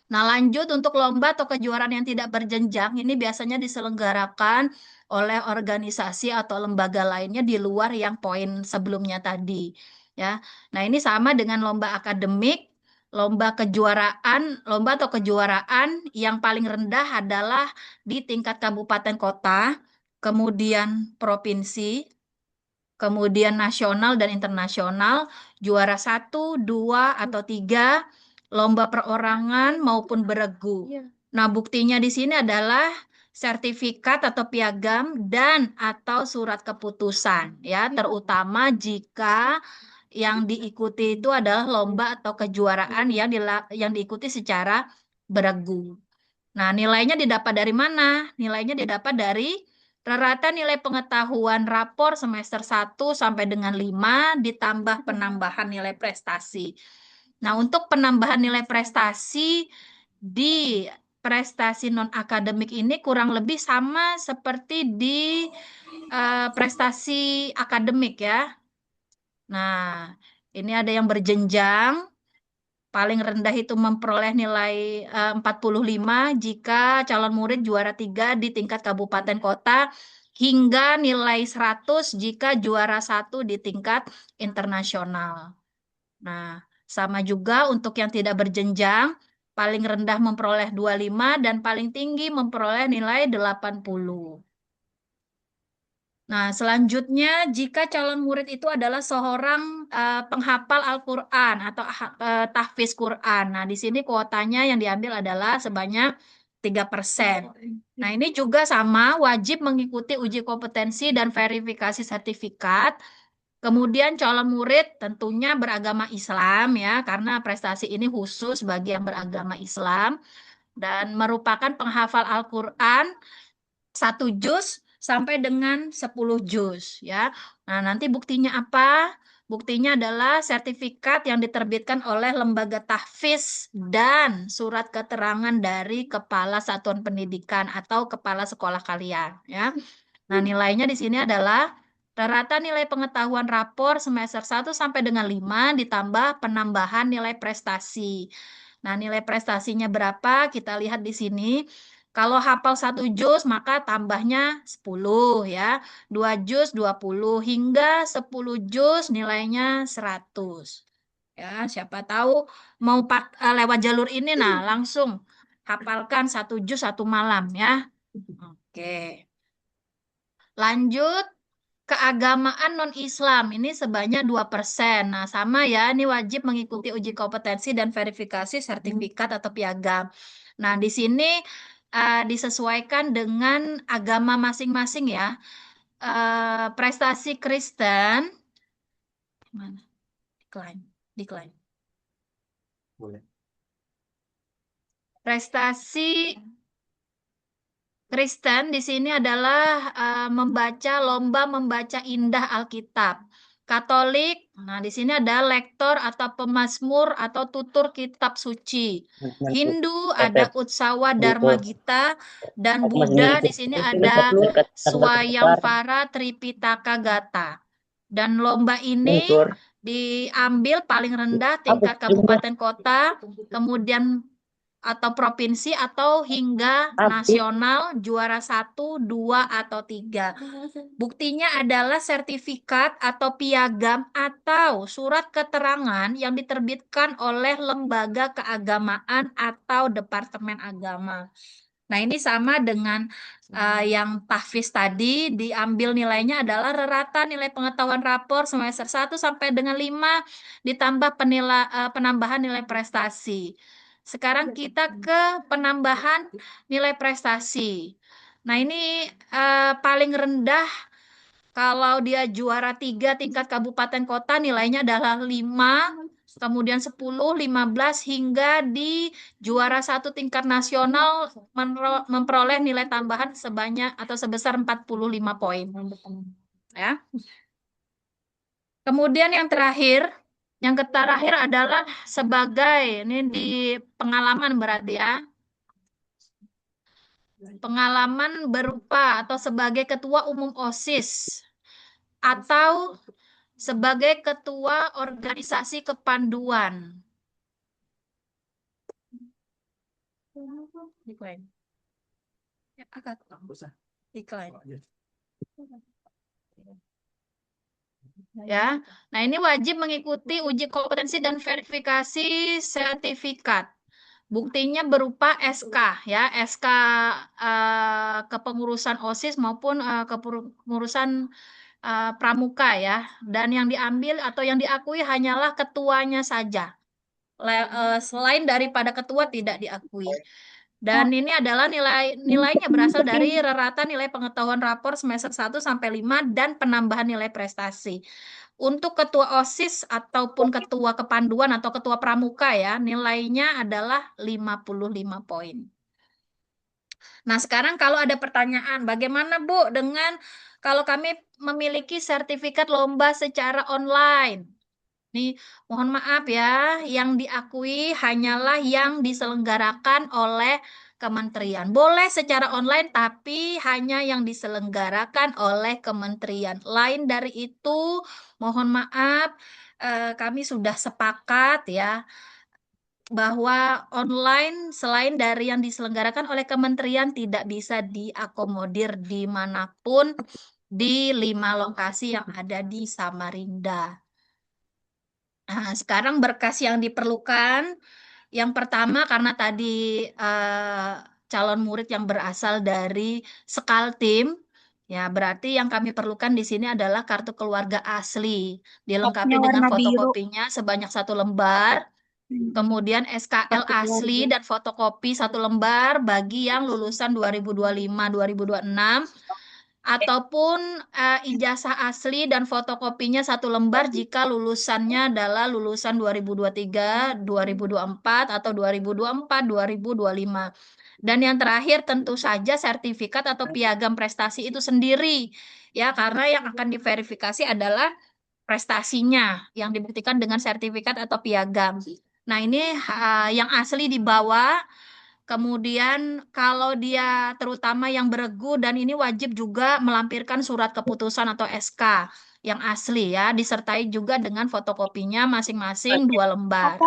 Nah, lanjut untuk lomba atau kejuaraan yang tidak berjenjang, ini biasanya diselenggarakan oleh organisasi atau lembaga lainnya di luar yang poin sebelumnya tadi. Ya, nah ini sama dengan lomba akademik, lomba atau kejuaraan yang paling rendah adalah di tingkat kabupaten kota, kemudian provinsi, kemudian nasional dan internasional, juara 1, 2, atau 3, lomba perorangan maupun beregu. Nah, buktinya di sini adalah sertifikat atau piagam dan atau surat keputusan, ya, terutama jika yang diikuti itu adalah lomba atau kejuaraan yang diikuti secara beregu. Nah, nilainya didapat dari mana? Nilainya didapat dari rata nilai pengetahuan rapor semester 1 sampai dengan 5 ditambah penambahan nilai prestasi. Nah, untuk penambahan nilai prestasi di prestasi non-akademik ini kurang lebih sama seperti di prestasi akademik ya. Nah, ini ada yang berjenjang. Paling rendah itu memperoleh nilai 45 jika calon murid juara 3 di tingkat kabupaten kota hingga nilai 100 jika juara 1 di tingkat internasional. Nah, sama juga untuk yang tidak berjenjang, paling rendah memperoleh 25 dan paling tinggi memperoleh nilai 80. Nah, selanjutnya jika calon murid itu adalah seorang penghafal Al-Qur'an atau tahfiz Quran. Nah, di sini kuotanya yang diambil adalah sebanyak 3%. Nah, ini juga sama wajib mengikuti uji kompetensi dan verifikasi sertifikat. Kemudian calon murid tentunya beragama Islam ya, karena prestasi ini khusus bagi yang beragama Islam dan merupakan penghafal Al-Qur'an 1 juz sampai dengan 10 juz ya. Nah, nanti buktinya apa? Buktinya adalah sertifikat yang diterbitkan oleh lembaga tahfiz dan surat keterangan dari kepala satuan pendidikan atau kepala sekolah kalian ya. Nah, nilainya di sini adalah rata nilai pengetahuan rapor semester 1 sampai dengan 5 ditambah penambahan nilai prestasi. Nah, nilai prestasinya berapa? Kita lihat di sini. Kalau hafal 1 juz maka tambahnya 10 ya. 2 juz 20 hingga 10 juz nilainya 100. Ya, siapa tahu mau lewat jalur ini nah langsung hafalkan 1 juz 1 malam ya. Oke. Lanjut keagamaan non-Islam ini sebanyak 2%. Nah, sama ya, ini wajib mengikuti uji kompetensi dan verifikasi sertifikat atau piagam. Nah, di sini disesuaikan dengan agama masing-masing ya. Prestasi Kristen, mana? Decline. Boleh. Prestasi Kristen di sini adalah lomba membaca indah Alkitab. Katolik Nah, di sini ada lektor atau pemazmur atau tutur kitab suci. Hindu ada Utsawa Dharma Gita, dan Buddha di sini ada Swayamvara Tripitaka Gata. Dan lomba ini diambil paling rendah tingkat kabupaten kota, kemudian atau provinsi atau hingga nasional, juara 1, 2, atau 3. Buktinya adalah sertifikat atau piagam atau surat keterangan yang diterbitkan oleh lembaga keagamaan atau departemen agama. Nah, ini sama dengan yang tahfiz tadi, diambil nilainya adalah rerata nilai pengetahuan rapor semester 1 sampai dengan 5 ditambah penambahan nilai prestasi. Sekarang kita ke penambahan nilai prestasi. Nah, ini paling rendah kalau dia juara 3 tingkat kabupaten kota nilainya adalah 5, kemudian 10, 15 hingga di juara 1 tingkat nasional memperoleh nilai tambahan sebanyak atau sebesar 45 poin. Ya. Kemudian yang terakhir adalah sebagai ini di pengalaman berarti ya. Pengalaman berupa atau sebagai ketua umum OSIS atau sebagai ketua organisasi kepanduan. Decline. Ya, agak. Decline. Ya, nah ini wajib mengikuti uji kompetensi dan verifikasi sertifikat. Buktinya berupa SK ya, SK kepengurusan OSIS maupun kepengurusan pramuka ya. Dan yang diambil atau yang diakui hanyalah ketuanya saja. Selain daripada ketua tidak diakui. Dan ini adalah nilainya berasal dari rerata nilai pengetahuan rapor semester 1 sampai 5 dan penambahan nilai prestasi. Untuk ketua OSIS ataupun ketua kepanduan atau ketua pramuka ya, nilainya adalah 55 poin. Nah, sekarang kalau ada pertanyaan, bagaimana Bu dengan kalau kami memiliki sertifikat lomba secara online? Nih, mohon maaf ya, yang diakui hanyalah yang diselenggarakan oleh kementerian. Boleh secara online, tapi hanya yang diselenggarakan oleh kementerian. Lain dari itu, mohon maaf, kami sudah sepakat ya, bahwa online selain dari yang diselenggarakan oleh kementerian tidak bisa diakomodir dimanapun di 5 lokasi yang ada di Samarinda. Nah, sekarang berkas yang diperlukan, yang pertama karena tadi calon murid yang berasal dari Sekaltim, ya berarti yang kami perlukan di sini adalah kartu keluarga asli, dilengkapi dengan fotokopinya sebanyak 1 lembar, kemudian SKL asli dan fotokopi 1 lembar bagi yang lulusan 2025-2026. Ataupun ijazah asli dan fotokopinya 1 lembar jika lulusannya adalah lulusan 2023, 2024, atau 2024, 2025. Dan yang terakhir tentu saja sertifikat atau piagam prestasi itu sendiri. Ya, karena yang akan diverifikasi adalah prestasinya yang dibuktikan dengan sertifikat atau piagam. Nah, ini yang asli dibawa. Kemudian kalau dia terutama yang beregu dan ini wajib juga melampirkan surat keputusan atau SK yang asli ya, disertai juga dengan fotokopinya masing-masing 2 lembar.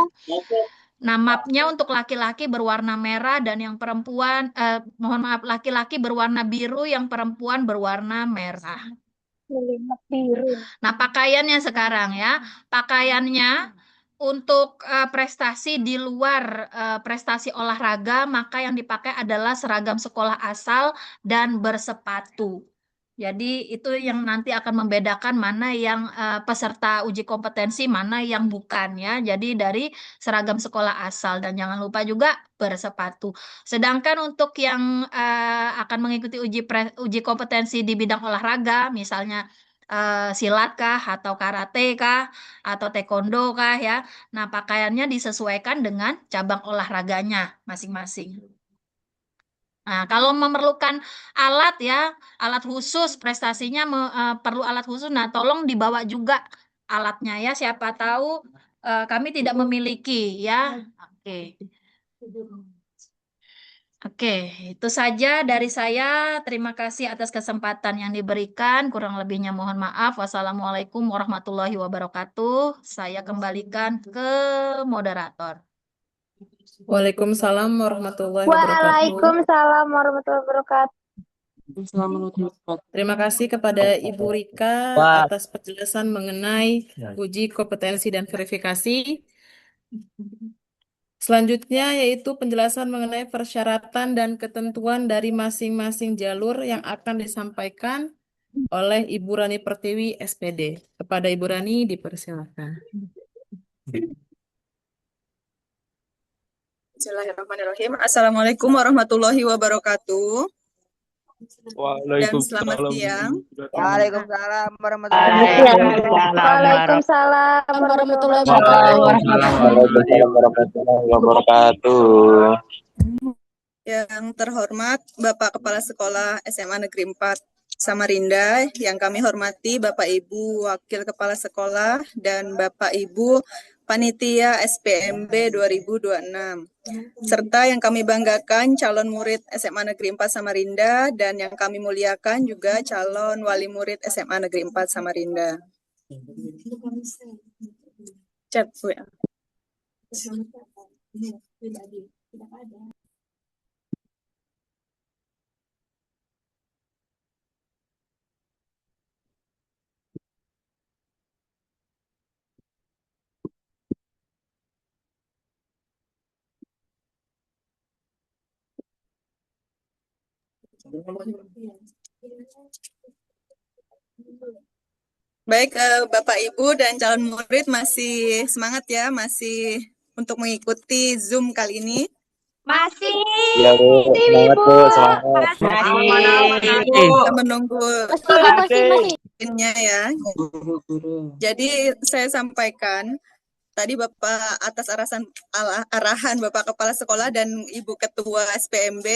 Nah, mapnya untuk laki-laki berwarna merah dan yang perempuan, mohon maaf, laki-laki berwarna biru, yang perempuan berwarna merah. Nah, pakaiannya sekarang ya, pakaiannya untuk prestasi di luar prestasi olahraga, maka yang dipakai adalah seragam sekolah asal dan bersepatu. Jadi itu yang nanti akan membedakan mana yang peserta uji kompetensi, mana yang bukan ya. Jadi dari seragam sekolah asal dan jangan lupa juga bersepatu. Sedangkan untuk yang akan mengikuti uji kompetensi di bidang olahraga, misalnya silat kah atau karate kah atau taekwondo kah ya. Nah, pakaiannya disesuaikan dengan cabang olahraganya masing-masing. Nah, kalau memerlukan alat ya, alat khusus prestasinya perlu alat khusus. Nah, tolong dibawa juga alatnya ya. Siapa tahu kami tidak memiliki ya. Oke. Oke, itu saja dari saya. Terima kasih atas kesempatan yang diberikan. Kurang lebihnya mohon maaf. Wassalamualaikum warahmatullahi wabarakatuh. Saya kembalikan ke moderator. Waalaikumsalam warahmatullahi wabarakatuh. Waalaikumsalam warahmatullahi wabarakatuh. Terima kasih kepada Ibu Rika atas penjelasan mengenai uji kompetensi dan verifikasi. Selanjutnya yaitu penjelasan mengenai persyaratan dan ketentuan dari masing-masing jalur yang akan disampaikan oleh Ibu Rani Pertiwi, SPD. Kepada Ibu Rani dipersilakan. Bismillahirrahmanirrahim. Assalamualaikum warahmatullahi wabarakatuh. Dan selamat siang. Waalaikumsalam warahmatullahi Waalaikumsalam warahmatullahi Warahmatullahi wabarakatuh. Yang terhormat Bapak Kepala Sekolah SMA Negeri 4 Samarinda, yang kami hormati Bapak Ibu Wakil Kepala Sekolah dan Bapak Ibu Panitia SPMB 2026. Serta yang kami banggakan calon murid SMA Negeri 4 Samarinda dan yang kami muliakan juga calon wali murid SMA Negeri 4 Samarinda. Chat WA. Baik, Bapak Ibu dan calon murid masih semangat ya, masih untuk mengikuti Zoom kali ini. Masih. Ya Bu, semangat Bu, semangat. Kita menunggu Masih. innya ya. Jadi saya sampaikan tadi Bapak atas arahan Bapak Kepala Sekolah dan Ibu Ketua SPMB.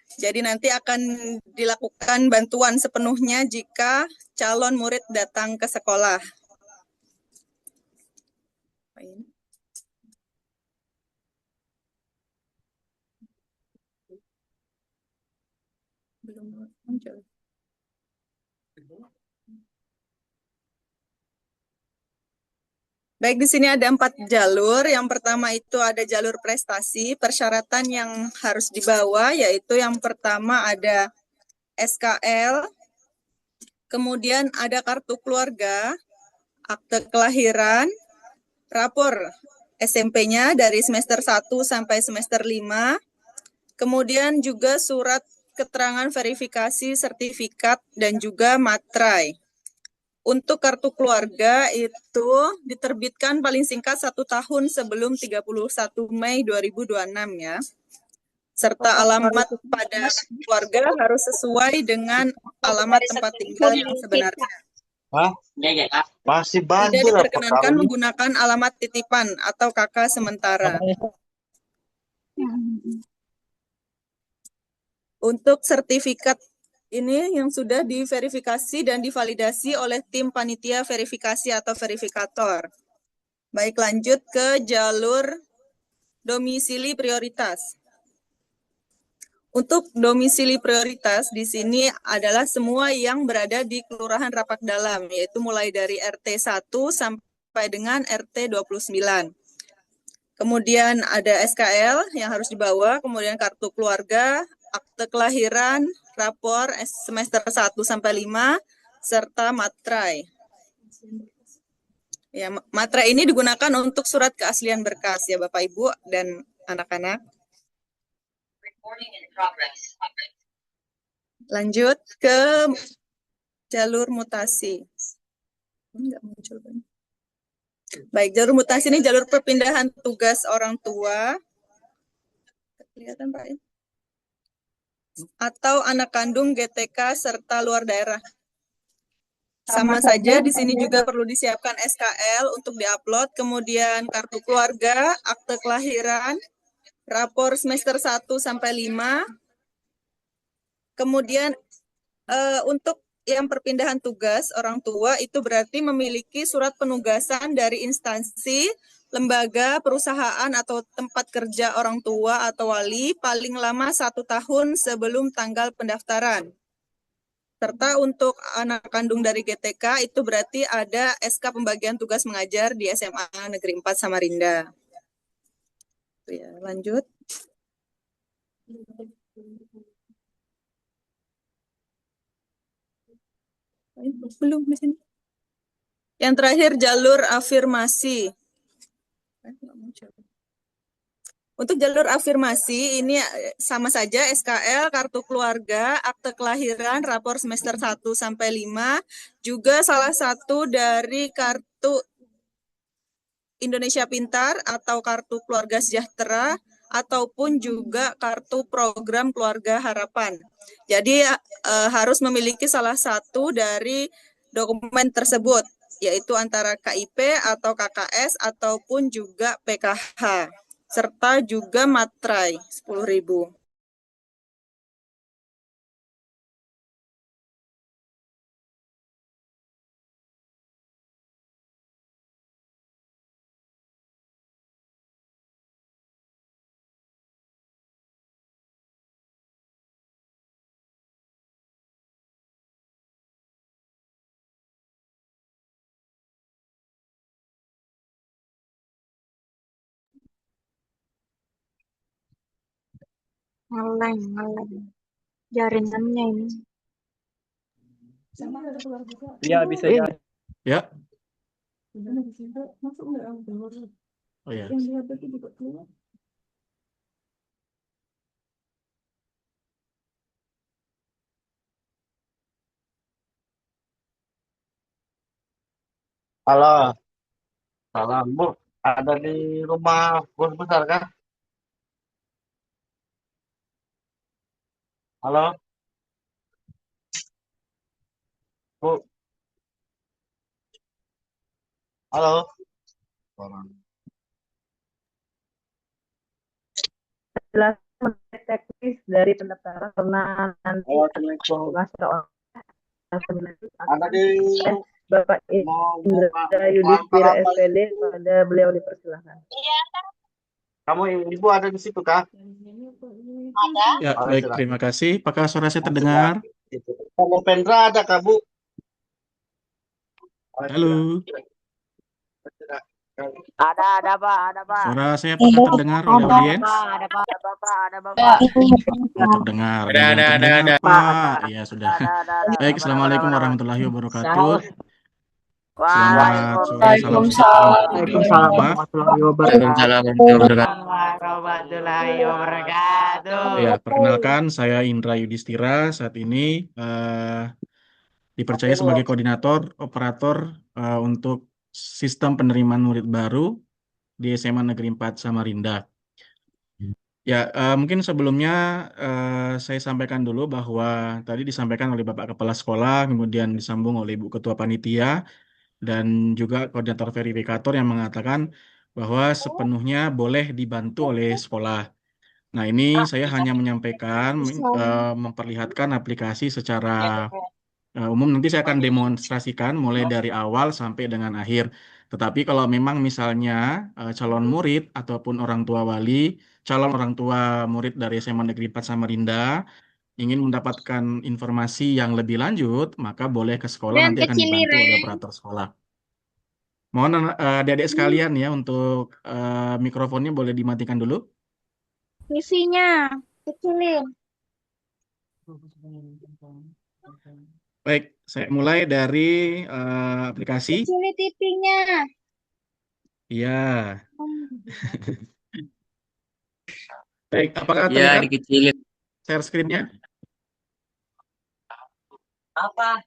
Jadi nanti akan dilakukan bantuan sepenuhnya jika calon murid datang ke sekolah. Belum muncul. Baik, di sini ada 4 jalur. Yang pertama itu ada jalur prestasi, persyaratan yang harus dibawa, yaitu yang pertama ada SKL, kemudian ada kartu keluarga, akte kelahiran, rapor SMP-nya dari semester 1 sampai semester 5, kemudian juga surat keterangan verifikasi, sertifikat, dan juga materai. Untuk kartu keluarga itu diterbitkan paling singkat 1 tahun sebelum 31 Mei 2026 ya. Serta alamat pada keluarga harus sesuai dengan alamat tempat tinggal yang sebenarnya. Masih Tidak banjir apa diperkenankan kali? menggunakan alamat titipan atau KK sementara. Untuk sertifikat ini yang sudah diverifikasi dan divalidasi oleh tim panitia verifikasi atau verifikator. Baik, lanjut ke jalur domisili prioritas. Untuk domisili prioritas di sini adalah semua yang berada di Kelurahan Rapak Dalam, yaitu mulai dari RT 1 sampai dengan RT 29. Kemudian ada SKL yang harus dibawa, kemudian kartu keluarga, akte kelahiran, rapor semester 1 sampai 5, serta materai. Ya, materai ini digunakan untuk surat keaslian berkas ya Bapak Ibu dan anak-anak. Lanjut ke jalur mutasi. Enggak muncul kan? Baik, jalur mutasi ini jalur perpindahan tugas orang tua. Kelihatan Pak ya? Atau anak kandung GTK serta luar daerah. Sama saja di sini juga perlu disiapkan SKL untuk diupload, kemudian kartu keluarga, akte kelahiran, rapor semester 1 sampai 5. Kemudian untuk yang perpindahan tugas orang tua itu berarti memiliki surat penugasan dari instansi, lembaga, perusahaan, atau tempat kerja orang tua atau wali paling lama 1 tahun sebelum tanggal pendaftaran. Serta untuk anak kandung dari GTK itu berarti ada SK pembagian tugas mengajar di SMA Negeri 4 Samarinda. Ya, lanjut. Belum di sini. Yang terakhir jalur afirmasi. Untuk jalur afirmasi ini sama saja SKL, kartu keluarga, akte kelahiran, rapor semester 1 sampai 5, juga salah satu dari kartu Indonesia Pintar atau kartu keluarga sejahtera ataupun juga kartu program keluarga harapan. Jadi harus memiliki salah satu dari dokumen tersebut, yaitu antara KIP atau KKS ataupun juga PKH, serta juga materai 10.000. Ngeleng. Jaringannya ini. Iya, bisa ya. Ya. Oh ya. Halo, salam Bu. Ada di rumah bos besar kah? Halo, Bu. Halo. Jelaskan teknis dari pendaftaran karena nanti Assalamualaikum. tugas Ada di Bapak mau Indra Yudhistira SPD, pada beliau dipersilahkan. Kamu Ibu ada di situ kah? Ya, baik, terima kasih. Apakah suara saya terdengar? Kalau Pendra ada kah Bu? Halo. Ada Pak, ada Pak. Suara saya apakah terdengar oleh audiens? Ada Pak, ada Pak, ada Bapak. Oh, terdengar. Ada, Pak. Iya, sudah. Baik, Assalamualaikum warahmatullahi wabarakatuh. Selamat sore, salam sejahtera untuk kita semua. Warahmatullahi wabarakatuh. Ya, perkenalkan saya Indra Yudhistira. Saat ini dipercaya sebagai koordinator operator untuk sistem penerimaan murid baru di SMA Negeri 4 Samarinda. Ya, mungkin sebelumnya saya sampaikan dulu bahwa tadi disampaikan oleh Bapak Kepala Sekolah, kemudian disambung oleh Ibu Ketua Panitia, dan juga koordinator verifikator yang mengatakan bahwa sepenuhnya boleh dibantu oleh sekolah. Nah, ini saya hanya menyampaikan, memperlihatkan aplikasi secara umum. Nanti saya akan demonstrasikan mulai dari awal sampai dengan akhir. Tetapi kalau memang misalnya calon murid ataupun orang tua wali, calon orang tua murid dari SMA Negeri 4 Samarinda ingin mendapatkan informasi yang lebih lanjut, maka boleh ke sekolah, nanti akan dibantu oleh operator sekolah. Mohon adik-adik sekalian ya untuk mikrofonnya boleh dimatikan dulu. Isinya kecilin. Baik, saya mulai dari aplikasi. Kecilin TV-nya. Iya. Baik, apakah Ya, terlihat dikecilin. share screen-nya? Apa?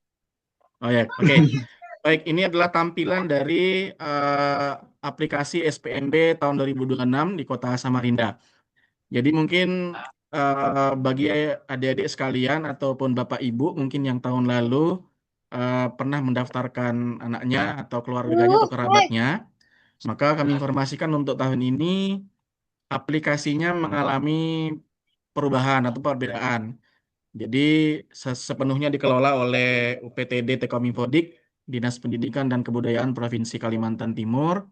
Oh ya, oke. Baik, ini adalah tampilan dari aplikasi SPMB tahun 2026 di Kota Samarinda. Jadi mungkin bagi adik-adik sekalian ataupun Bapak Ibu mungkin yang tahun lalu pernah mendaftarkan anaknya atau keluarganya atau kerabatnya, maka kami informasikan untuk tahun ini aplikasinya mengalami perubahan atau perbedaan. Jadi sepenuhnya dikelola oleh UPTD Tekominfodik, Dinas Pendidikan dan Kebudayaan Provinsi Kalimantan Timur.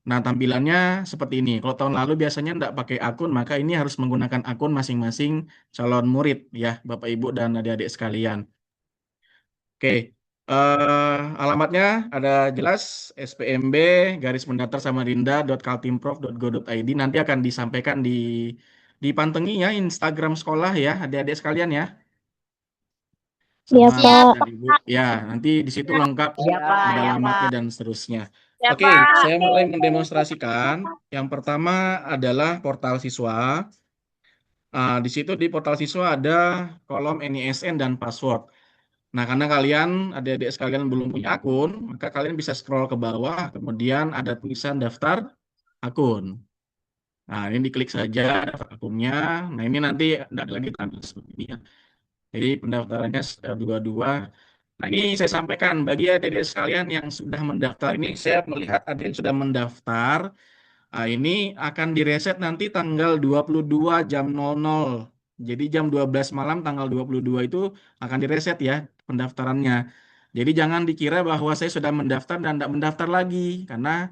Nah, tampilannya seperti ini. Kalau tahun lalu biasanya tidak pakai akun, maka ini harus menggunakan akun masing-masing calon murid, ya, Bapak Ibu dan adik-adik sekalian. Oke, alamatnya ada jelas SPMB garis mendaftar samarinda.kaltimprof.go.id. Nanti akan disampaikan dipantengin ya Instagram sekolah ya, adik-adik sekalian ya. Iya, Sama Pak. dan Ibu. Ya, nanti di situ lengkap Iya Pak, ada iya alamatnya Pak. dan seterusnya. Ya, Oke, Pak. saya mulai mendemonstrasikan. Yang pertama adalah portal siswa. Di situ di portal siswa ada kolom NISN dan password. Nah, karena kalian, adik-adik sekalian belum punya akun, maka kalian bisa scroll ke bawah, kemudian ada tulisan daftar akun. Nah, ini diklik saja daftar akunnya. Nah, ini nanti ada lagi tampil seperti ini ya. Jadi pendaftarannya dua-dua. Nah, ini saya sampaikan bagi adik-adik sekalian yang sudah mendaftar ini, saya melihat ada yang sudah mendaftar. Ini akan direset nanti tanggal 22 jam 00. Jadi jam 12 malam tanggal 22 itu akan direset ya pendaftarannya. Jadi jangan dikira bahwa saya sudah mendaftar dan tidak mendaftar lagi. Karena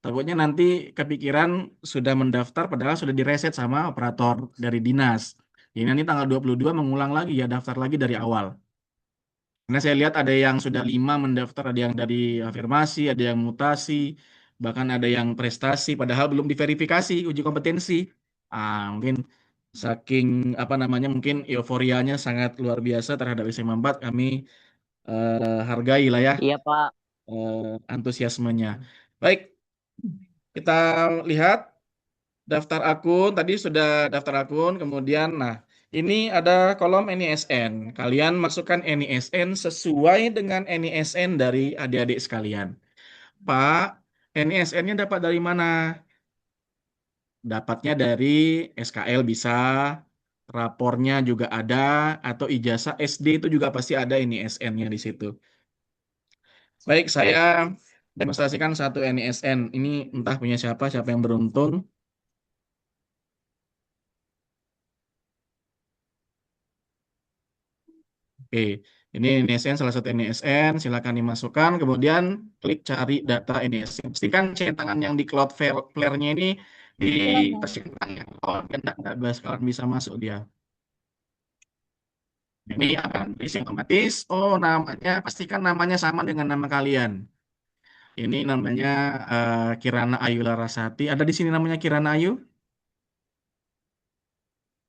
takutnya nanti kepikiran sudah mendaftar padahal sudah direset sama operator dari dinas. Jadi nanti tanggal 22 mengulang lagi ya, daftar lagi dari awal. Karena saya lihat ada yang sudah 5 mendaftar, ada yang dari afirmasi, ada yang mutasi, bahkan ada yang prestasi, padahal belum diverifikasi uji kompetensi. Mungkin saking apa namanya, mungkin euforianya sangat luar biasa terhadap SMA 4, kami hargai lah ya Iya Pak. antusiasmenya. Baik, kita lihat daftar akun, tadi sudah daftar akun, kemudian nah ini ada kolom NISN. Kalian masukkan NISN sesuai dengan NISN dari adik-adik sekalian. Pak, NISN-nya dapat dari mana? Dapatnya dari SKL bisa, rapornya juga ada, atau ijazah SD itu juga pasti ada NISN-nya di situ. Baik, saya demonstrasikan satu NISN. Ini entah punya siapa, siapa yang beruntung. Oke, ini NISN, salah satu NISN, silakan dimasukkan, kemudian klik cari data NISN. Pastikan centangan yang di Cloudflare-nya ini dipersingkat ya, kalau tidak kalian bisa masuk dia. Ini akan diisi otomatis, oh namanya, pastikan namanya sama dengan nama kalian. Ini namanya Kirana Ayu Larasati, ada di sini namanya Kirana Ayu?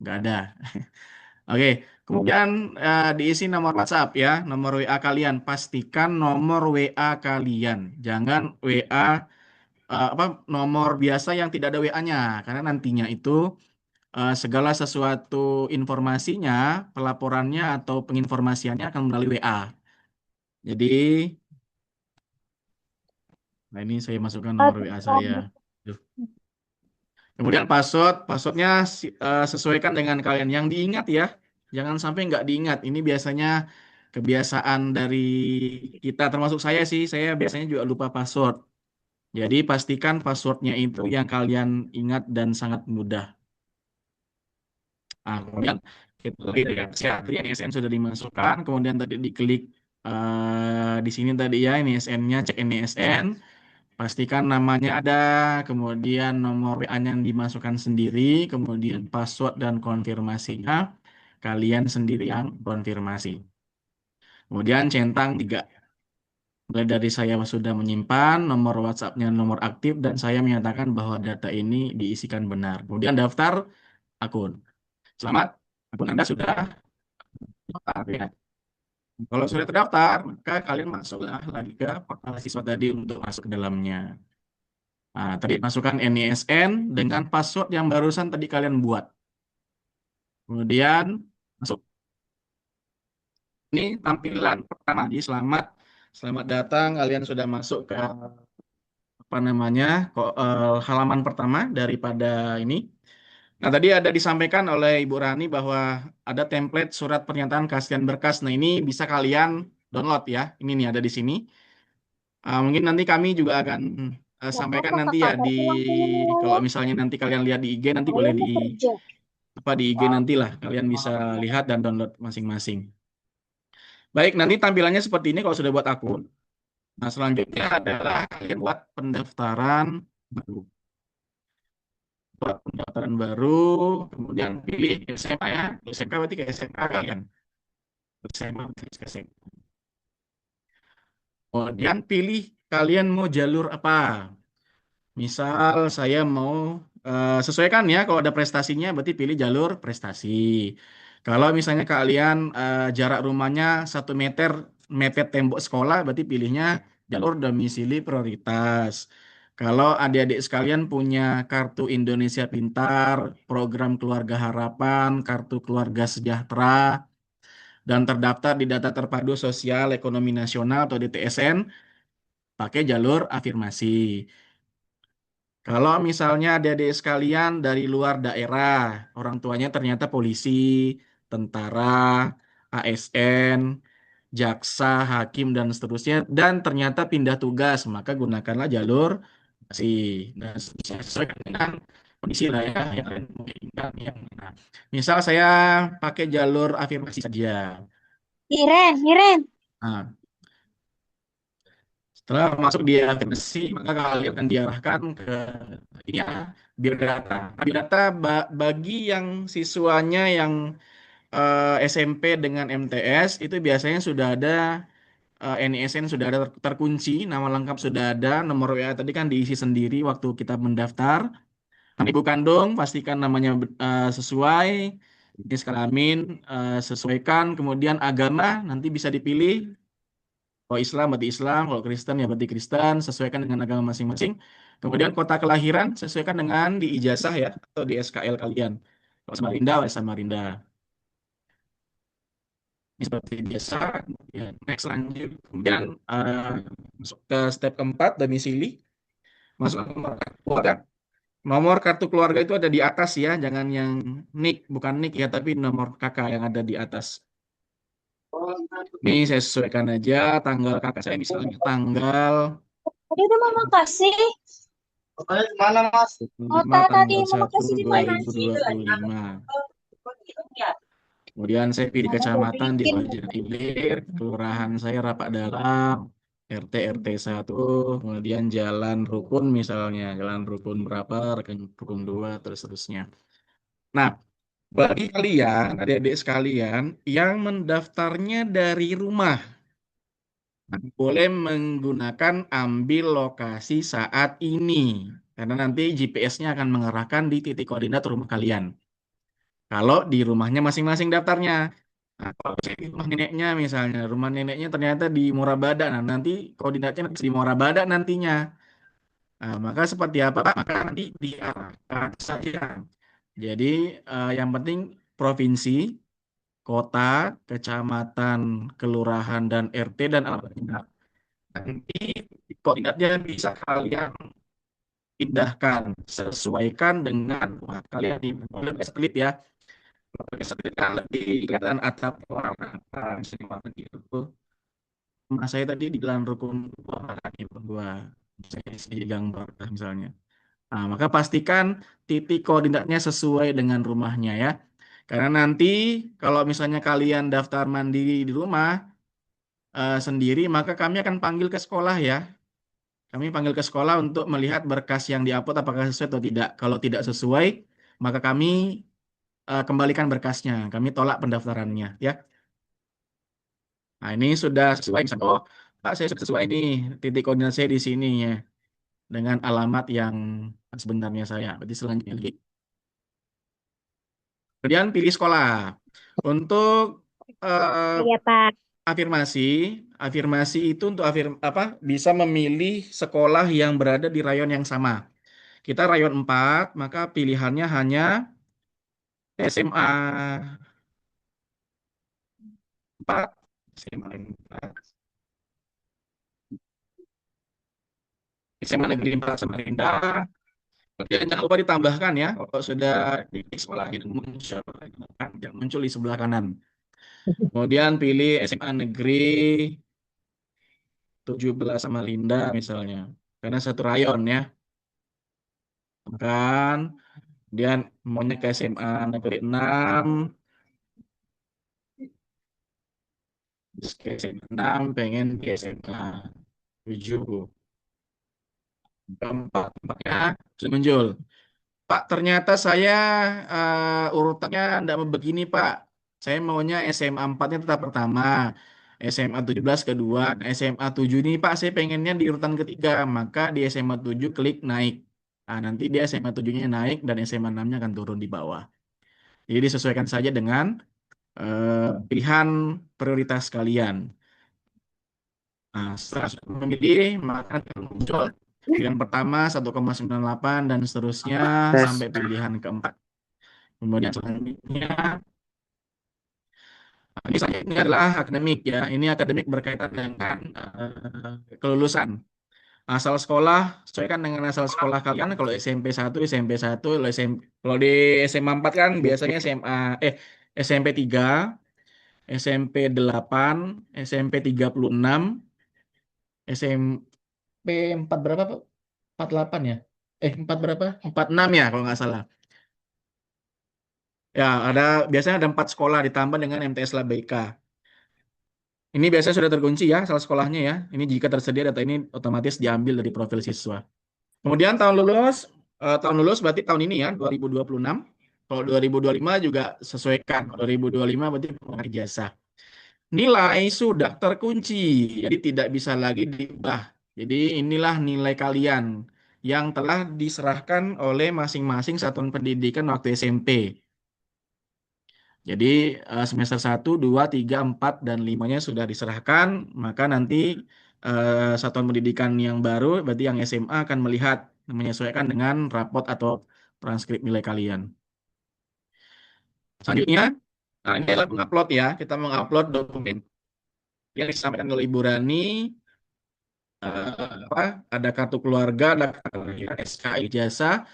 Nggak ada. Oke, kemudian diisi nomor WhatsApp ya, nomor WA kalian. Pastikan nomor WA kalian, jangan WA apa nomor biasa yang tidak ada WA-nya, karena nantinya itu segala sesuatu informasinya, pelaporannya atau penginformasiannya akan melalui WA. Jadi, nah ini saya masukkan nomor WA saya. Duh. Kemudian passwordnya sesuaikan dengan kalian yang diingat ya. Jangan sampai nggak diingat. Ini biasanya kebiasaan dari kita, termasuk saya sih. Saya biasanya juga lupa password. Jadi pastikan passwordnya itu yang kalian ingat dan sangat mudah. Kemudian kita lihat ya, tadi NISN sudah dimasukkan. Kemudian tadi diklik di sini tadi ya NISN-nya, cek NISN. Pastikan namanya ada, kemudian nomor WA-nya yang dimasukkan sendiri, kemudian password dan konfirmasinya kalian sendiri yang konfirmasi. Kemudian centang 3. Mulai dari saya sudah menyimpan, nomor WhatsApp-nya nomor aktif, dan saya menyatakan bahwa data ini diisikan benar. Kemudian daftar akun. Selamat, akun Anda sudah terdaftar ya. Kalau sudah terdaftar, maka kalian masuklah lagi ke portal siswa tadi untuk masuk ke dalamnya. Tadi masukkan NISN dengan password yang barusan tadi kalian buat. Kemudian masuk. Ini tampilan pertama. Jadi selamat datang. Kalian sudah masuk ke apa namanya halaman pertama daripada ini. Nah, tadi ada disampaikan oleh Ibu Rani bahwa ada template surat pernyataan keaslian berkas. Nah, ini bisa kalian download ya. Ini nih ada di sini. Mungkin nanti kami juga akan sampaikan nanti ya kalau misalnya nanti kalian lihat di IG nanti boleh apa di IG nantilah kalian bisa lihat dan download masing-masing. Baik, nanti tampilannya seperti ini kalau sudah buat akun. Nah, selanjutnya adalah kalian buat pendaftaran baru. Buat pendaftaran baru, kemudian pilih SMA ya. SMK berarti ke SMA kalian. SMA berarti ke SMA. Kemudian pilih kalian mau jalur apa. Misal saya mau sesuaikan ya, kalau ada prestasinya berarti pilih jalur prestasi. Kalau misalnya kalian jarak rumahnya 1 meter mepet tembok sekolah berarti pilihnya jalur domisili prioritas. Kalau adik-adik sekalian punya kartu Indonesia Pintar, program Keluarga Harapan, kartu Keluarga Sejahtera, dan terdaftar di Data Terpadu Sosial Ekonomi Nasional atau DTSN, pakai jalur afirmasi. Kalau misalnya adik-adik sekalian dari luar daerah, orang tuanya ternyata polisi, tentara, ASN, jaksa, hakim, dan seterusnya, dan ternyata pindah tugas, maka gunakanlah jalur masih. Dan sesuai dengan kondisi lah ya, yang kalian inginkan, yang mana. Misal saya pakai jalur afirmasi saja. Iren. Nah, setelah masuk di afirmasi, maka kalian akan diarahkan ke ya, biodata. Biodata bagi yang siswanya yang SMP dengan MTS itu biasanya sudah ada NISN sudah ada terkunci, nama lengkap sudah ada, nomor WA tadi kan diisi sendiri waktu kita mendaftar. Ibu kandung pastikan namanya sesuai, jenis kelamin sesuaikan, kemudian agama nanti bisa dipilih. Kalau Islam berarti Islam, kalau Kristen ya berarti Kristen, sesuaikan dengan agama masing-masing. Kemudian kota kelahiran sesuaikan dengan di ijazah ya atau di SKL kalian. Kalau Samarinda, Samarinda. Ini seperti biasa. Kemudian next lanjut. Kemudian masuk ke step keempat, domisili. Masuk ke nomor kartu ya. Nomor kartu keluarga itu ada di atas ya, jangan yang NIK, bukan NIK ya, tapi nomor kakak yang ada di atas. Ini saya sesuaikan aja tanggal kakak saya misalnya tanggal Tadi udah mama kasih. Mana Mas? Kota tadi mama kasih di mana? 2025. Kemudian saya pilih kecamatan di Banjar Ilir, kelurahan saya Rapak Dalam, RT 1, kemudian jalan rukun misalnya, jalan rukun berapa, rukun 2, terus terusnya. Nah, bagi kalian, adik-adik sekalian, yang mendaftarnya dari rumah, boleh menggunakan ambil lokasi saat ini. Karena nanti GPS-nya akan mengarahkan di titik koordinat rumah kalian. Kalau di rumahnya masing-masing daftarnya. Nah, kalau di rumah neneknya misalnya, rumah neneknya ternyata di Morabada, nah nanti koordinatnya di Morabada nantinya. Nah, maka seperti apa, Pak? Maka nanti diarahkan saja. Jadi yang penting provinsi, kota, kecamatan, kelurahan, dan RT, dan alamatnya. Nanti koordinatnya bisa kalian pindahkan, sesuaikan dengan rumah kalian di satelit ya. Satelit kan lebih kelihatan atap orang gitu. Rumah saya tadi di Jalan Rukun 2, saya isi gambar misalnya. Nah, maka pastikan titik koordinatnya sesuai dengan rumahnya ya. Karena nanti kalau misalnya kalian daftar mandiri di rumah sendiri, maka kami akan panggil ke sekolah ya. Kami panggil ke sekolah untuk melihat berkas yang diupload apakah sesuai atau tidak. Kalau tidak sesuai, maka kami kembalikan berkasnya. Kami tolak pendaftarannya ya. Nah, ini sudah sesuai. Misalnya, oh, Pak, saya sudah sesuai ini. Titik koordinat saya di sini ya. Dengan alamat yang sebenarnya saya. Berarti selanjutnya lagi. Kemudian pilih sekolah. Untuk Iya, Pak. afirmasi itu untuk bisa memilih sekolah yang berada di rayon yang sama. Kita rayon 4, maka pilihannya hanya SMA 4. SMA 4. SMA Negeri 4 Samarinda. Kemudian jangan lupa ditambahkan ya, kalau sudah di sekolah itu muncul di sebelah kanan. Kemudian pilih SMA Negeri 17 Samarinda misalnya, karena satu rayon ya. Kan. Kemudian maunya ke SMA Negeri 6, terus ke SMA 6, pengen ke SMA 7. Keempat, tempatnya sudah muncul. Pak, ternyata saya urutannya tidak begini, Pak. Saya maunya SMA 4-nya tetap pertama, SMA 17 kedua, nah, SMA 7 ini, Pak, saya pengennya di urutan ketiga. Maka di SMA 7 klik naik. Nah, nanti dia SMA 7-nya naik dan SMA 6-nya akan turun di bawah. Jadi disesuaikan saja dengan pilihan prioritas kalian. Nah, setelah sudah memilih, maka akan muncul pilihan pertama 1,98 dan seterusnya Tes. sampai pilihan keempat. Kemudian selanjutnya, ini selanjutnya adalah akademik ya. Ini akademik berkaitan dengan kelulusan. Asal sekolah, sesuaikan dengan asal sekolah kalian. Kalau SMP 1, SMP 1, kalau di SMA 4 kan biasanya SMP 3, SMP 8, SMP 36, SMP 4 berapa, Pak? 48 ya? 4 berapa? 46 ya kalau nggak salah. Ya, biasanya ada 4 sekolah ditambah dengan MTS Labeka. Ini biasanya sudah terkunci ya, asal sekolahnya ya. Ini jika tersedia data ini otomatis diambil dari profil siswa. Kemudian tahun lulus berarti tahun ini ya, 2026. Kalau 2025 juga sesuaikan. 2025 berarti pengenaan ijazah. Nilai sudah terkunci, jadi tidak bisa lagi diubah. Jadi inilah nilai kalian yang telah diserahkan oleh masing-masing satuan pendidikan waktu SMP. Jadi semester 1, 2, 3, 4, dan 5-nya sudah diserahkan, maka nanti satuan pendidikan yang baru, berarti yang SMA akan melihat, menyesuaikan dengan rapot atau transkrip nilai kalian. Selanjutnya, nah ini adalah mengupload ya, kita mengupload dokumen yang disampaikan oleh Ibu Rani, ada kartu keluarga, ada SK ijazah,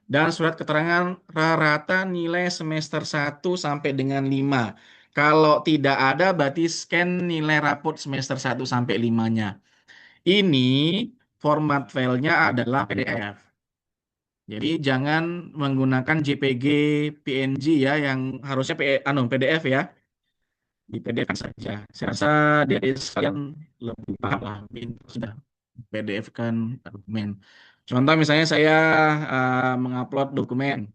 dan surat keterangan rata nilai semester 1 sampai dengan 5. Kalau tidak ada, berarti scan nilai rapot semester 1 sampai 5-nya. Ini format filenya adalah PDF. Jadi jangan menggunakan JPG, PNG ya, yang harusnya PDF ya. Di PDF kan saja. Saya rasa dari sekalian lebih paham lah, sudah PDF kan dokumen. Contoh misalnya saya mengupload dokumen.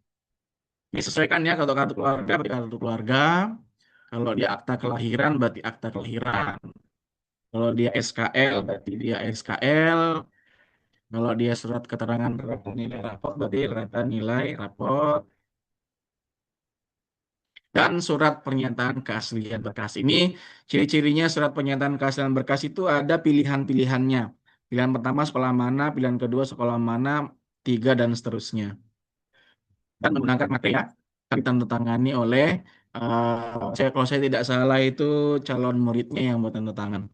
Disesuaikan ya, kalau kartu keluarga berarti kartu keluarga. Kalau dia akta kelahiran berarti akta kelahiran. Kalau dia SKL berarti dia SKL. Kalau dia surat keterangan rata nilai rapot berarti rata nilai rapot. Dan surat pernyataan keaslian berkas. Ini ciri-cirinya surat pernyataan keaslian berkas itu ada pilihan-pilihannya. Pilihan pertama sekolah mana, pilihan kedua sekolah mana, 3 dan seterusnya. Dan menggunakan materi ditandatangani oleh kalau saya tidak salah itu calon muridnya yang buat tanda tangan.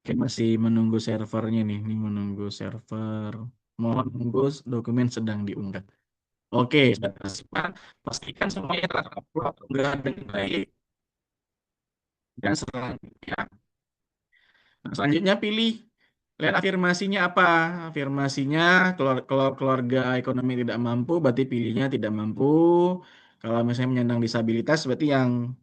Oke, masih menunggu servernya nih. Ini menunggu server. Mohon tunggu, dokumen sedang diunggah. Oke, sudah tersimpan. Pastikan semuanya telah terupload dengan baik. Dan selanjutnya pilih. Lihat afirmasinya apa? Afirmasinya kalau keluarga ekonomi tidak mampu, berarti pilihnya tidak mampu. Kalau misalnya menyandang disabilitas, berarti yang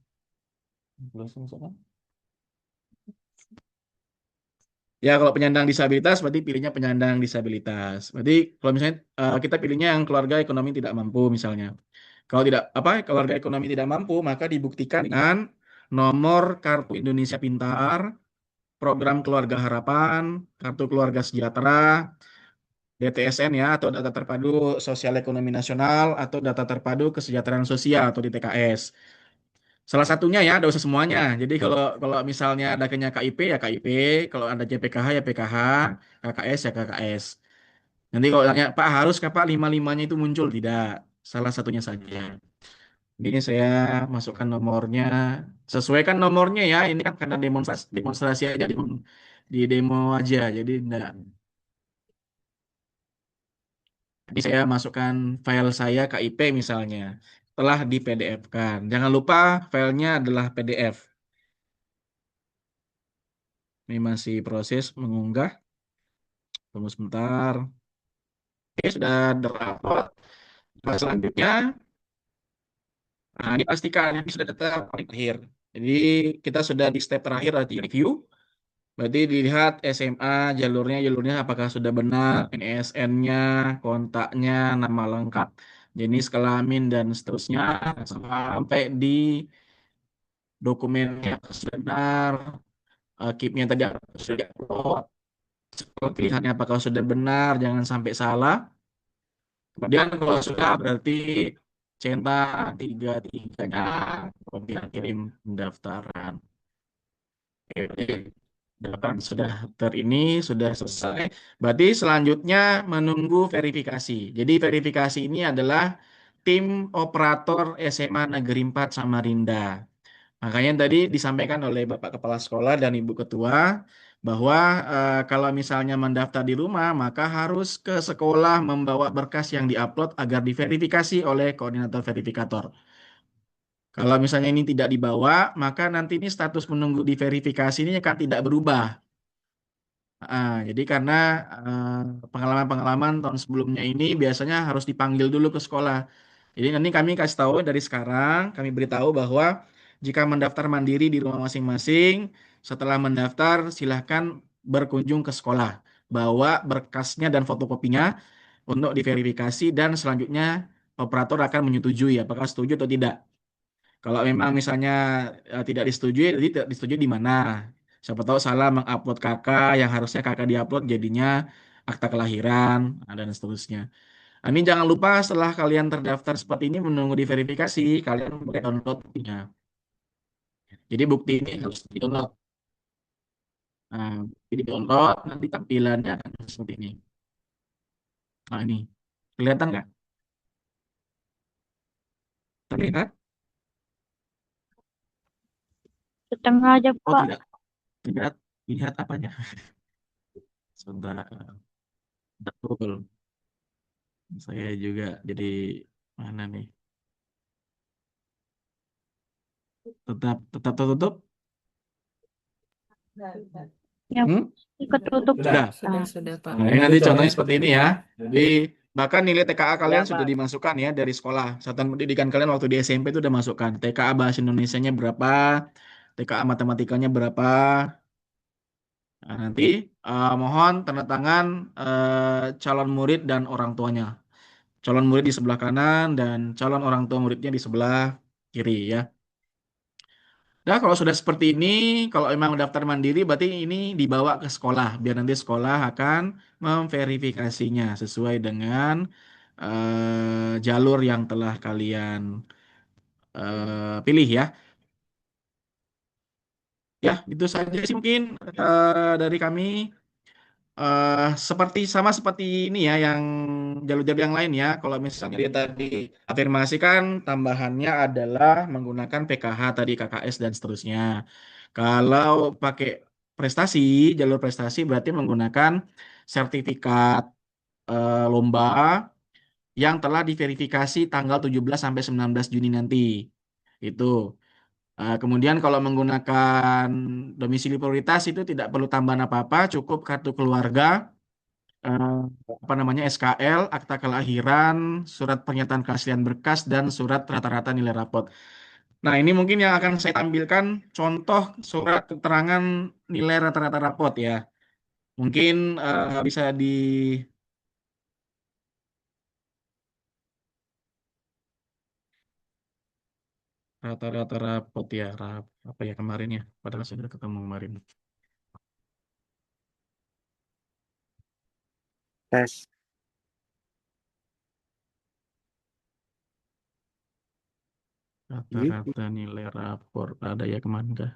ya, kalau penyandang disabilitas berarti pilihnya penyandang disabilitas. Berarti kalau misalnya kita pilihnya yang keluarga ekonomi tidak mampu misalnya. Kalau tidak keluarga ekonomi tidak mampu, maka dibuktikan dengan nomor kartu Indonesia Pintar, program Keluarga Harapan, kartu keluarga sejahtera, DTSN ya, atau data terpadu sosial ekonomi nasional, atau data terpadu kesejahteraan sosial atau DTKS. Salah satunya ya, ada usah semuanya. Jadi kalau misalnya adanya KIP ya KIP, kalau ada JPKH ya PKH, KKS ya KKS. Nanti kalau tanya Pak harus Pak 5-5-nya itu muncul, tidak. Salah satunya saja. Ini saya masukkan nomornya, sesuaikan nomornya ya. Ini kan karena demonstrasi aja di demo aja, jadi enggak. Jadi saya masukkan file saya KIP misalnya, telah di PDF-kan. Jangan lupa filenya adalah PDF. Ini masih proses mengunggah. Tunggu sebentar. Oke, sudah terupload. Nah, selanjutnya, dipastikan ini sudah data paling akhir. Jadi kita sudah di step terakhir di review. Berarti dilihat SMA jalurnya apakah sudah benar, NSN-nya, kontaknya, nama lengkap, jenis kelamin dan seterusnya sampai di dokumennya sudah benar, keep-nya tadi sudah diupload, pilihannya apakah sudah benar, jangan sampai salah. Kemudian kalau sudah berarti centang 3-3-nya, kemudian kirim pendaftaran. Oke, pendaftaran sudah sudah selesai. Berarti selanjutnya menunggu verifikasi. Jadi verifikasi ini adalah tim operator SMA Negeri 4 Samarinda. Makanya tadi disampaikan oleh Bapak Kepala Sekolah dan Ibu Ketua bahwa kalau misalnya mendaftar di rumah, maka harus ke sekolah membawa berkas yang diupload agar diverifikasi oleh koordinator verifikator. Kalau misalnya ini tidak dibawa, maka nanti ini status menunggu diverifikasi ini akan tidak berubah. Jadi karena pengalaman-pengalaman tahun sebelumnya ini biasanya harus dipanggil dulu ke sekolah. Jadi nanti kami kasih tahu dari sekarang, kami beritahu bahwa jika mendaftar mandiri di rumah masing-masing, setelah mendaftar silahkan berkunjung ke sekolah, bawa berkasnya dan fotokopinya untuk diverifikasi dan selanjutnya operator akan menyetujui apakah setuju atau tidak. Kalau memang misalnya tidak disetujui, jadi tidak disetujui di mana? Siapa tahu salah mengupload kakak yang harusnya kakak diupload jadinya akta kelahiran dan seterusnya. Ini jangan lupa setelah kalian terdaftar seperti ini menunggu diverifikasi, kalian boleh download buktinya. Jadi bukti ini harus di-download. Nah, di-download nanti tampilannya akan seperti ini. Nah, ini kelihatan nggak? Terlihat? Setengah aja, Oh Pak. tidak. Tidak. Lihat apanya? Sebentar. Betul. Saya juga jadi mana nih? Tetap tertutup? Yang Hmm? ketutup. Sudah, Pak. Nah, ini nanti contohnya seperti ini ya. Jadi bahkan nilai TKA kalian sudah dimasukkan ya dari sekolah. Satuan pendidikan kalian waktu di SMP itu udah masukkan. TKA bahasa Indonesianya berapa, TKA matematikanya berapa. Nah, nanti mohon tanda tangan calon murid dan orang tuanya. Calon murid di sebelah kanan dan calon orang tua muridnya di sebelah kiri ya. Nah, kalau sudah seperti ini, kalau memang daftar mandiri, berarti ini dibawa ke sekolah, biar nanti sekolah akan memverifikasinya sesuai dengan jalur yang telah kalian pilih ya. Ya, itu saja sih mungkin dari kami. Sama seperti ini ya, yang jalur-jalur yang lain ya. Kalau misalnya dia tadi afirmasi kan tambahannya adalah menggunakan PKH tadi, KKS dan seterusnya. Kalau pakai prestasi, jalur prestasi berarti menggunakan sertifikat lomba yang telah diverifikasi tanggal 17 sampai 19 Juni nanti. Itu. Kemudian kalau menggunakan domisili prioritas itu tidak perlu tambahan apa-apa, cukup kartu keluarga, eh, SKL, akta kelahiran, surat pernyataan keaslian berkas, dan surat rata-rata nilai rapot. Nah, ini mungkin yang akan saya tampilkan contoh surat keterangan nilai rata-rata rapot ya. Mungkin bisa di rata-rata rapot ya, apa ya kemarin ya, padahal saya sudah ketemu kemarin. Tes. Rata-rata nilai rapor ada ya kemarin kah?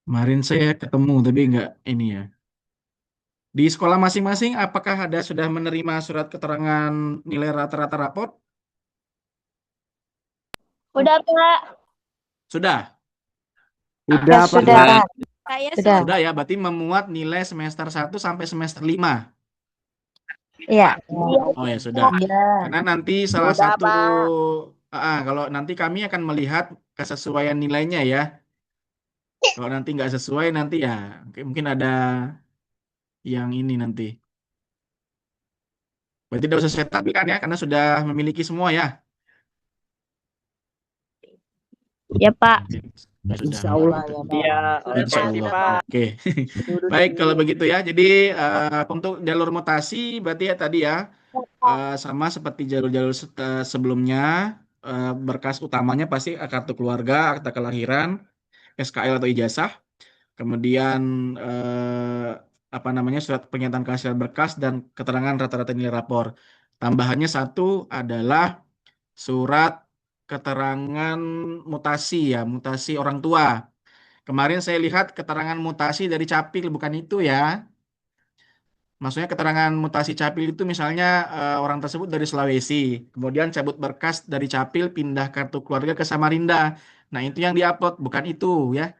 Kemarin saya ketemu tapi nggak ini ya. Di sekolah masing-masing apakah ada sudah menerima surat keterangan nilai rata-rata rapor? Udah, Pak. Sudah. Sudah, Pak. Sudah, Pak. Saya Sudah. Sudah ya, berarti memuat nilai semester 1 sampai semester 5. Iya. Oh ya, sudah. Karena nanti salah Sudah, satu Pak. kalau nanti kami akan melihat kesesuaian nilainya ya. Kalau nanti nggak sesuai nanti ya mungkin ada yang ini nanti. Berarti tidak usah saya tampilkan ya, karena sudah memiliki semua ya. Ya, Pak. Ya, sudah. Insya Allah ya Pak. Iya, Insya oke Allah. Pak. Oke. Baik, kalau begitu ya. Jadi untuk jalur mutasi berarti ya tadi ya sama seperti jalur-jalur sebelumnya, berkas utamanya pasti kartu keluarga, akta kelahiran, SKL atau ijazah, kemudian apa namanya surat pernyataan kehasilan berkas dan keterangan rata-rata nilai rapor. Tambahannya satu adalah surat keterangan mutasi ya, mutasi orang tua. Kemarin saya lihat keterangan mutasi dari Capil, bukan itu ya. Maksudnya keterangan mutasi Capil itu misalnya orang tersebut dari Sulawesi, kemudian cabut berkas dari Capil pindah kartu keluarga ke Samarinda. Nah, itu yang diupload, bukan itu ya.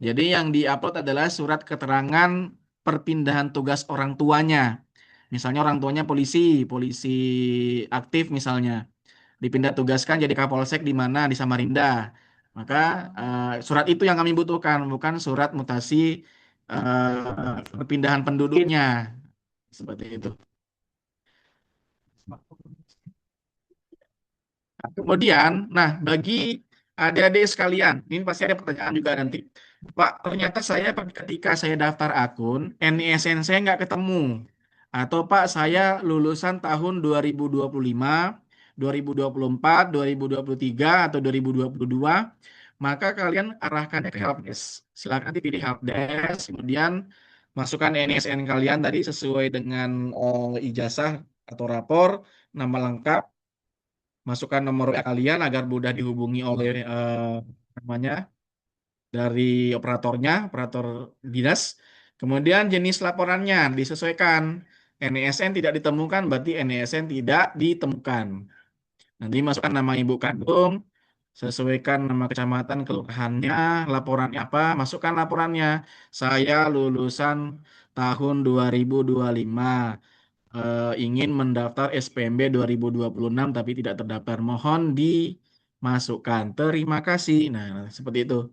Jadi yang diupload adalah surat keterangan perpindahan tugas orang tuanya. Misalnya orang tuanya polisi, polisi aktif misalnya. Dipindah tugaskan jadi Kapolsek di mana di Samarinda. Maka surat itu yang kami butuhkan, bukan surat mutasi perpindahan penduduknya. Seperti itu. Nah, kemudian, nah bagi adik-adik sekalian, ini pasti ada pertanyaan juga nanti. Pak, ternyata saya ketika saya daftar akun, NISN saya nggak ketemu. Atau Pak, saya lulusan tahun 2025, 2024, 2023, atau 2022, maka kalian arahkannya ke helpdesk. Silakan dipilih helpdesk, kemudian masukkan NISN kalian tadi sesuai dengan ijazah atau rapor, nama lengkap, masukkan nomor WA kalian agar mudah dihubungi oleh namanya dari operatornya, operator dinas. Kemudian jenis laporannya disesuaikan. NISN tidak ditemukan, berarti NISN tidak ditemukan. Nanti masukkan nama ibu kandung, sesuaikan nama kecamatan, kelurahannya, laporannya apa, masukkan laporannya. Saya lulusan tahun 2025. Ingin mendaftar SPMB 2026 tapi tidak terdaftar. Mohon dimasukkan. Terima kasih. Nah, seperti itu.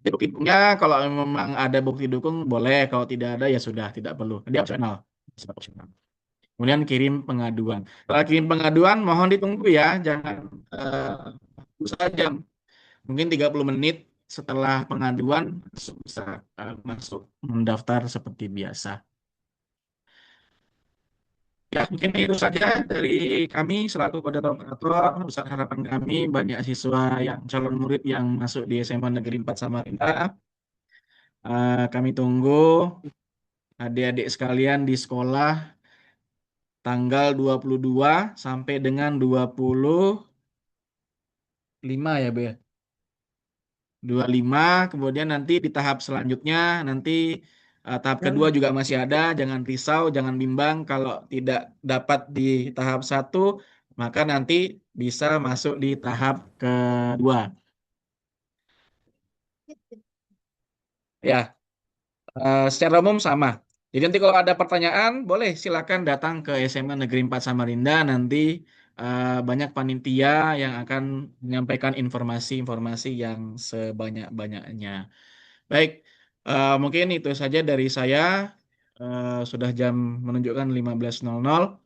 Bukti dukungnya kalau memang ada bukti dukung boleh, kalau tidak ada ya sudah tidak perlu. Dia opsional. Sifat opsional. Kemudian kirim pengaduan. Kalau kirim pengaduan mohon ditunggu ya, jangan saja. Mungkin 30 menit setelah pengaduan bisa masuk mendaftar seperti biasa. Ya, mungkin itu saja dari kami selaku koordinator operator. Besar harapan kami banyak siswa yang calon murid yang masuk di SMA Negeri 4 Samarinda. Kami tunggu adik-adik sekalian di sekolah tanggal 22 sampai dengan 25 ya, Bu ya. 25, kemudian nanti di tahap selanjutnya nanti tahap kedua juga masih ada, jangan risau, jangan bimbang kalau tidak dapat di tahap 1, maka nanti bisa masuk di tahap kedua. Ya, secara umum sama. Jadi nanti kalau ada pertanyaan, boleh silakan datang ke SMA Negeri 4 Samarinda, nanti banyak panitia yang akan menyampaikan informasi-informasi yang sebanyak-banyaknya. Baik, mungkin itu saja dari saya. Sudah jam menunjukkan 15.00.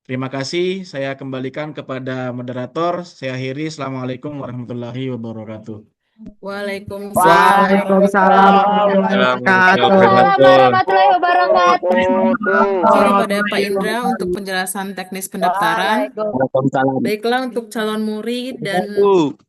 Terima kasih. Saya kembalikan kepada moderator. Saya akhiri. Assalamualaikum warahmatullahi wabarakatuh. Waalaikumsalam. Waalaikumsalam warahmatullahi wabarakatuh. Warahmatullahi wabarakatuh. Izin kepada Pak Indra untuk penjelasan teknis pendaftaran. Baiklah, untuk calon murid dan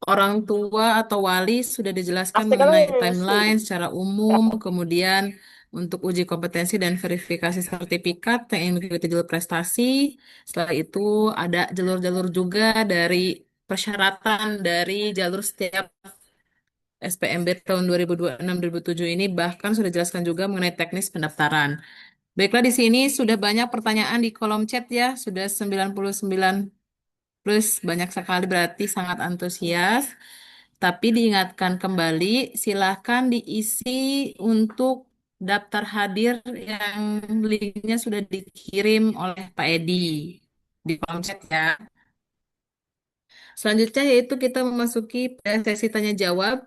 orang tua atau wali sudah dijelaskan mengenai timeline secara umum, kemudian untuk uji kompetensi dan verifikasi sertifikat yang mengikuti jalur prestasi. Setelah itu ada jalur-jalur juga dari persyaratan dari jalur setiap SPMB tahun 2026-2027 ini, bahkan sudah dijelaskan juga mengenai teknis pendaftaran. Baiklah, di sini sudah banyak pertanyaan di kolom chat ya, sudah 99 plus, banyak sekali, berarti sangat antusias. Tapi diingatkan kembali, silahkan diisi untuk daftar hadir yang linknya sudah dikirim oleh Pak Edi di kolom chat ya. Selanjutnya yaitu kita memasuki sesi tanya jawab.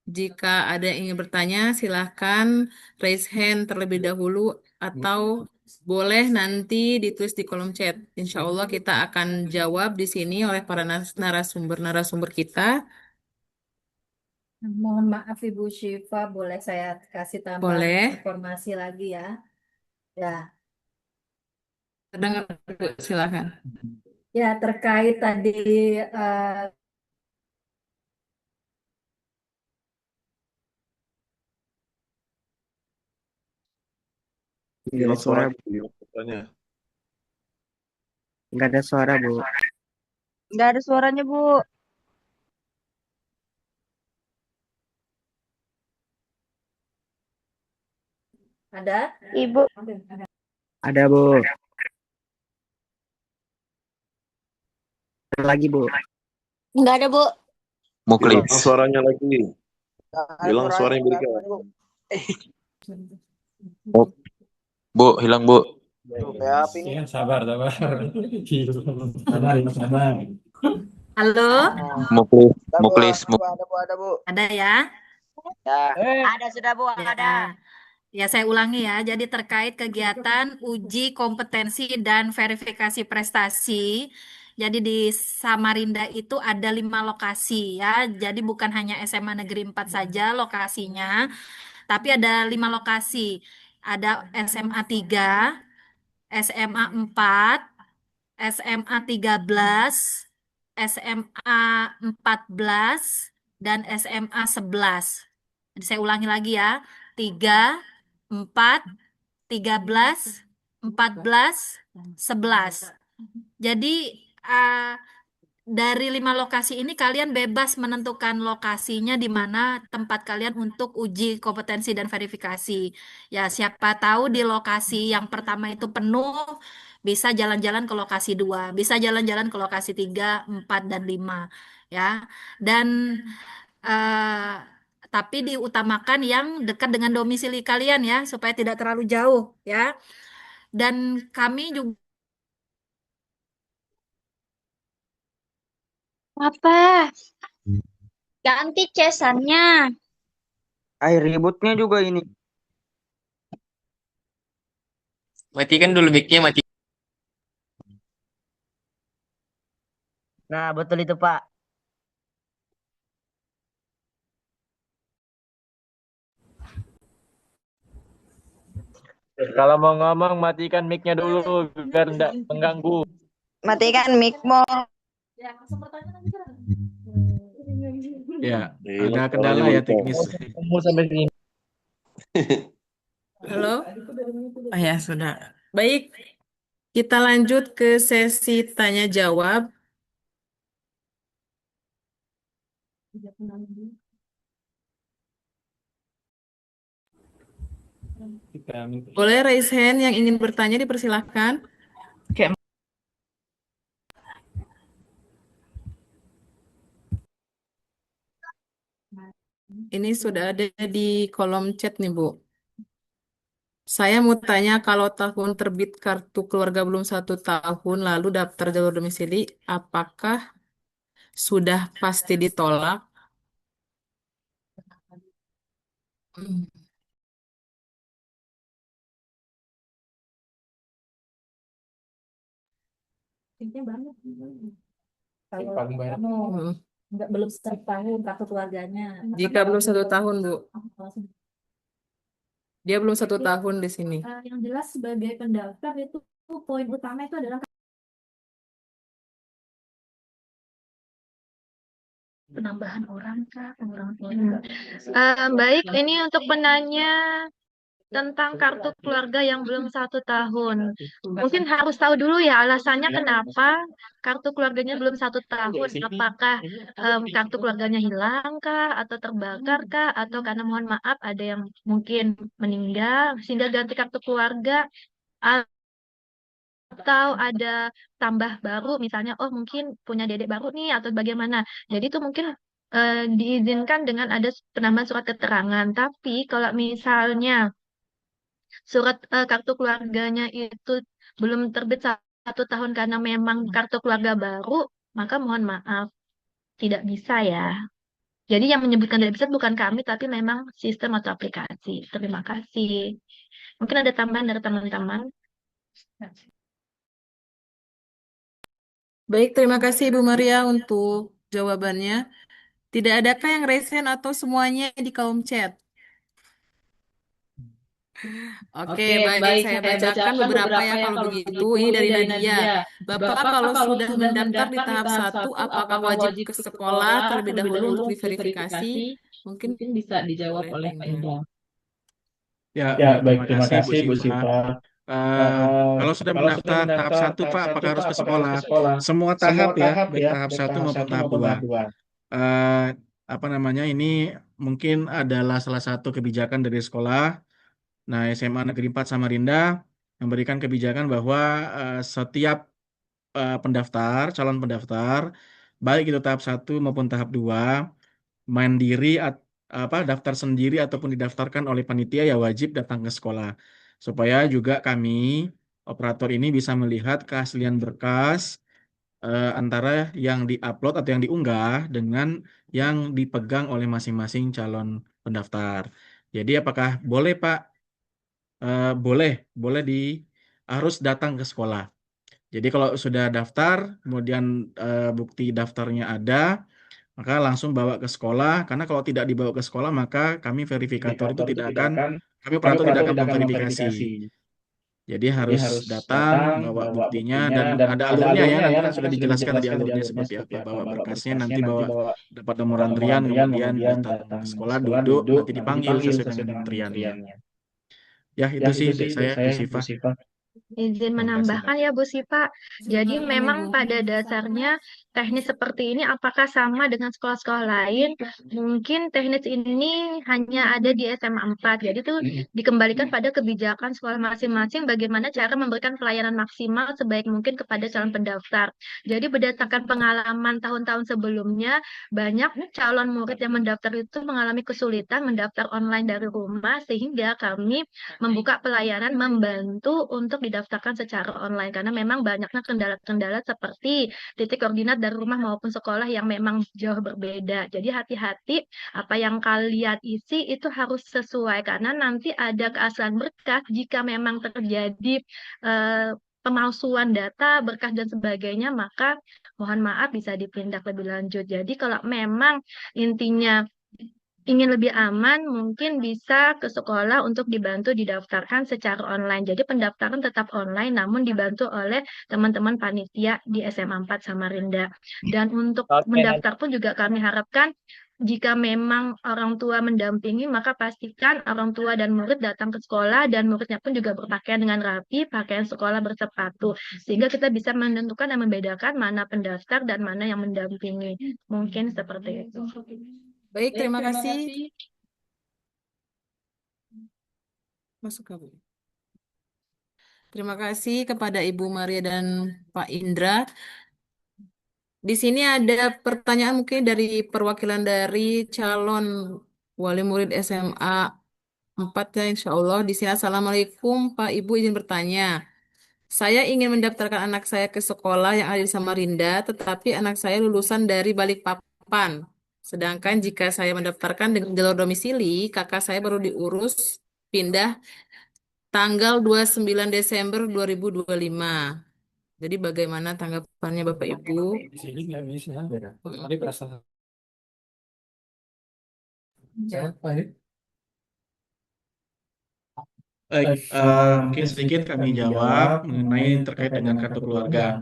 Jika ada yang ingin bertanya, silahkan raise hand terlebih dahulu atau boleh nanti ditulis di kolom chat. Insya Allah kita akan jawab di sini oleh para narasumber kita. Mohon maaf Ibu Syifa, boleh saya kasih tambahan Boleh. informasi lagi ya? Ya, Dengar, Bu, silakan. ya terkait tadi eh, Nggak ada suara, Bu. Nggak ada suara, Bu. Nggak ada suaranya, Bu. ada? Ibu. Ada, Bu. Ada lagi, Bu. Nggak ada, Bu. Hilang suaranya lagi. Hilang suara yang berikan. Bu, hilang Bu. Sabar. Halo, Muklis. Ada, Bu. ada ya? Ada sudah Bu, ada. Ya, saya ulangi ya. Jadi terkait kegiatan uji kompetensi dan verifikasi prestasi. Jadi di Samarinda itu ada 5 lokasi ya. Jadi bukan hanya SMA Negeri 4 saja lokasinya, tapi ada 5 lokasi. Ada SMA 3, SMA 4, SMA 13, SMA 14, dan SMA 11. Jadi saya ulangi lagi ya. 3, 4, 13, 14, 11. Jadi dari 5 lokasi ini kalian bebas menentukan lokasinya di mana tempat kalian untuk uji kompetensi dan verifikasi. Ya, siapa tahu di lokasi yang pertama itu penuh, bisa jalan-jalan ke lokasi 2, bisa jalan-jalan ke lokasi 3, 4, dan 5. Ya, dan eh, tapi diutamakan yang dekat dengan domisili kalian ya, supaya tidak terlalu jauh ya. Dan kami juga Apa? Ganti cesannya. Air ributnya juga ini. Matikan dulu mic-nya, mati. Nah, betul itu, Pak. Kalau mau ngomong matikan mic-nya dulu biar enggak mengganggu. Matikan mic-mu. Ya, ada kendala ya teknis. Sampai sini. Halo? Oh ya, sudah. Baik, kita lanjut ke sesi tanya jawab. Boleh raise hand yang ingin bertanya, dipersilahkan. Ini sudah ada di kolom chat nih, Bu. Saya mau tanya, kalau tahun terbit kartu keluarga belum 1 tahun, lalu daftar jalur domisili, apakah sudah pasti ditolak? Hmm. kalau Paling banyak. kamu belum 1 tahun kartu keluarganya. Jika belum 1 tahun, Bu. Dia belum 1 tahun di sini. Yang jelas sebagai pendaftar itu poin utama itu adalah penambahan orang kah, pengurangan orang. Baik, ini untuk penanya tentang kartu keluarga yang belum 1 tahun. Mungkin harus tahu dulu ya alasannya kenapa kartu keluarganya belum 1 tahun. Apakah kartu keluarganya hilang kah, atau terbakar kah, atau karena mohon maaf ada yang mungkin meninggal sehingga ganti kartu keluarga, atau ada tambah baru misalnya, oh mungkin punya dedek baru nih atau bagaimana. Jadi itu mungkin diizinkan dengan ada penambahan surat keterangan. Tapi kalau misalnya surat kartu keluarganya itu belum terbit 1 tahun karena memang kartu keluarga baru, maka mohon maaf, tidak bisa ya. Jadi yang menyebutkan tidak bisa bukan kami, tapi memang sistem atau aplikasi. Terima kasih. Mungkin ada tambahan dari teman-teman. Baik, terima kasih Ibu Maria untuk jawabannya. Tidak adakah yang resen atau semuanya di kolom chat? Oke, baik. Saya bacakan beberapa ya kalau begitu. Ini dari Nadia. Bapak kalau sudah mendaftar di tahap 1, apakah wajib ke sekolah terlebih dahulu untuk diverifikasi? Mungkin bisa dijawab oleh Pak Indra. Ya, Ya, baik, baik, terima terima kasih Bu kasih Bu Siva. Siva. Kalau sudah mendaftar tahap 1, Pak, apakah harus ke sekolah? Semua tahap ya, baik tahap 1 maupun tahap 2. Eh, apa namanya, ini mungkin adalah salah satu kebijakan dari sekolah. Nah, SMA Negeri 4 Samarinda memberikan kebijakan bahwa setiap calon pendaftar, baik itu tahap 1 maupun tahap 2, mandiri daftar sendiri ataupun didaftarkan oleh panitia ya wajib datang ke sekolah. Supaya juga kami operator ini bisa melihat keaslian berkas antara yang diupload atau yang diunggah dengan yang dipegang oleh masing-masing calon pendaftar. Jadi apakah boleh Pak? Boleh, harus datang ke sekolah. Jadi kalau sudah daftar, kemudian bukti daftarnya ada, maka langsung bawa ke sekolah. Karena kalau tidak dibawa ke sekolah, maka kami verifikator itu tidak akan, kami operator tidak akan memverifikasi. Jadi harus datang, bawa buktinya, dan ada alurnya ya. Nanti kan sudah dijelaskan tadi alurnya seperti apa. Bawa berkasnya, nanti dapat nomor antrian, kemudian datang ke sekolah, duduk, nanti dipanggil sesuai dengan antriannya. Ya, itu sih dari saya, Bu Siva. Izin menambahkan ya Bu Siva, jadi memang pada dasarnya teknis seperti ini apakah sama dengan sekolah-sekolah lain? Mungkin teknis ini hanya ada di SMA 4, jadi itu dikembalikan pada kebijakan sekolah masing-masing bagaimana cara memberikan pelayanan maksimal sebaik mungkin kepada calon pendaftar. Jadi berdasarkan pengalaman tahun-tahun sebelumnya, banyak calon murid yang mendaftar itu mengalami kesulitan mendaftar online dari rumah sehingga kami membuka pelayanan membantu untuk didaftarkan secara online karena memang banyaknya kendala-kendala seperti titik koordinat dari rumah maupun sekolah yang memang jauh berbeda. Jadi hati-hati apa yang kalian isi itu harus sesuai karena nanti ada keaslian berkas jika memang terjadi pemalsuan data, berkas dan sebagainya, maka mohon maaf bisa ditindak lebih lanjut. Jadi kalau memang intinya ingin lebih aman, mungkin bisa ke sekolah untuk dibantu didaftarkan secara online. Jadi pendaftaran tetap online, namun dibantu oleh teman-teman panitia di SMA 4 Samarinda. Dan untuk mendaftar pun juga kami harapkan jika memang orang tua mendampingi, maka pastikan orang tua dan murid datang ke sekolah dan muridnya pun juga berpakaian dengan rapi, pakaian sekolah bersepatu. Sehingga kita bisa menentukan dan membedakan mana pendaftar dan mana yang mendampingi. Mungkin seperti itu. Baik, terima kasih. Masuk ke Bu. Terima kasih kepada Ibu Maria dan Pak Indra. Di sini ada pertanyaan mungkin dari perwakilan dari calon wali murid SMA 4 ya insya Allah. Di sini Assalamualaikum Pak Ibu izin bertanya. Saya ingin mendaftarkan anak saya ke sekolah yang ada di Samarinda, tetapi anak saya lulusan dari Balikpapan. Sedangkan jika saya mendaftarkan dengan jalur domisili, kakak saya baru diurus pindah tanggal 29 Desember 2025. Jadi bagaimana tanggapannya Bapak Ibu? Sini nggak bisa. Ini berasal. Siapa ya? Baik, mungkin sedikit kami jawab mengenai terkait dengan kartu keluarga.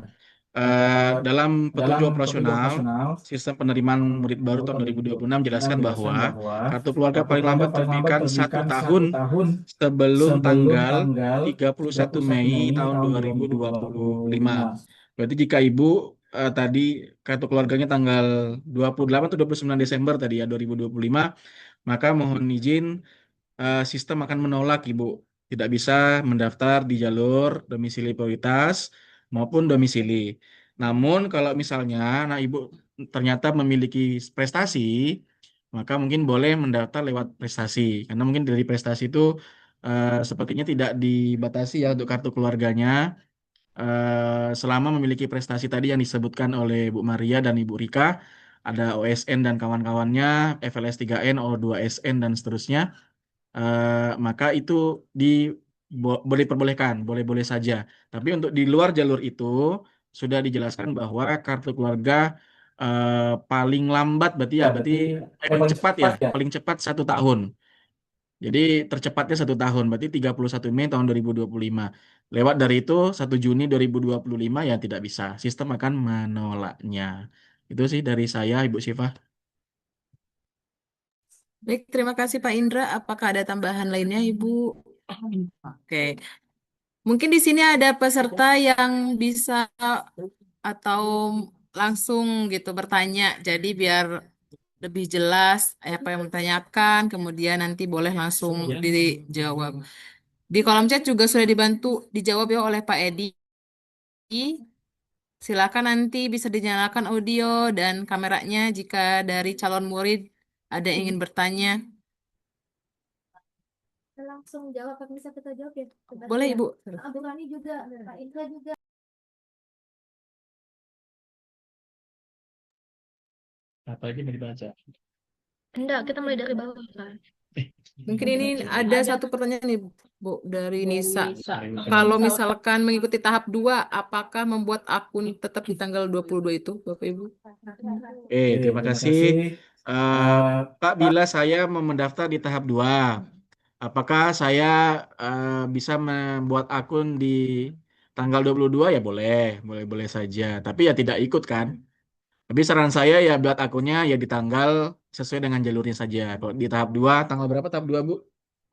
Dalam petunjuk operasional sistem penerimaan murid baru tahun 2026 jelaskan bahwa kartu keluarga paling lambat terbitkan 1 tahun sebelum tanggal 31 Mei tahun 2025. Berarti jika Ibu tadi kartu keluarganya tanggal 28 atau 29 Desember tadi ya 2025, maka mohon izin sistem akan menolak Ibu. Tidak bisa mendaftar di jalur domisili prioritas maupun domisili. Namun kalau misalnya anak Ibu ternyata memiliki prestasi, maka mungkin boleh mendaftar lewat prestasi. Karena mungkin dari prestasi itu sepertinya tidak dibatasi ya untuk kartu keluarganya. Selama memiliki prestasi tadi yang disebutkan oleh Bu Maria dan Ibu Rika, ada OSN dan kawan-kawannya, FLS 3N, O2SN dan seterusnya, maka itu di boleh perbolehkan, boleh-boleh saja. Tapi untuk di luar jalur itu sudah dijelaskan bahwa kartu keluarga paling lambat berarti paling cepat ya, paling cepat 1 tahun. Jadi tercepatnya 1 tahun, berarti 31 Mei tahun 2025. Lewat dari itu 1 Juni 2025 ya tidak bisa. Sistem akan menolaknya. Itu sih dari saya, Ibu Syifa. Baik, terima kasih Pak Indra. Apakah ada tambahan lainnya, Ibu? Oke. Mungkin di sini ada peserta yang bisa atau langsung gitu bertanya. Jadi biar lebih jelas apa yang ditanyakan, kemudian nanti boleh langsung dijawab. Di kolom chat juga sudah dibantu dijawab ya oleh Pak Edi. Silakan nanti bisa dinyalakan audio dan kameranya jika dari calon murid ada yang ingin bertanya. Langsung jawab, apa bisa kita jawab ya? Boleh, Ibu. Bu Rani juga, Pak Indra juga. Apa lagi mau dibaca? Enggak, kita mulai dari bawah, Pak. Mungkin ini ada satu pertanyaan nih, Bu, dari Nisa. Kalau misalkan mengikuti tahap 2, apakah membuat akun tetap di tanggal 22 itu, Bapak Ibu? Terima kasih. Pak, bila saya mau mendaftar di tahap 2, apakah saya bisa membuat akun di tanggal 22? Ya boleh saja. Tapi ya tidak ikut kan. Tapi saran saya ya buat akunnya ya di tanggal sesuai dengan jalurnya saja. Kalau di tahap 2, tanggal berapa tahap 2, Bu?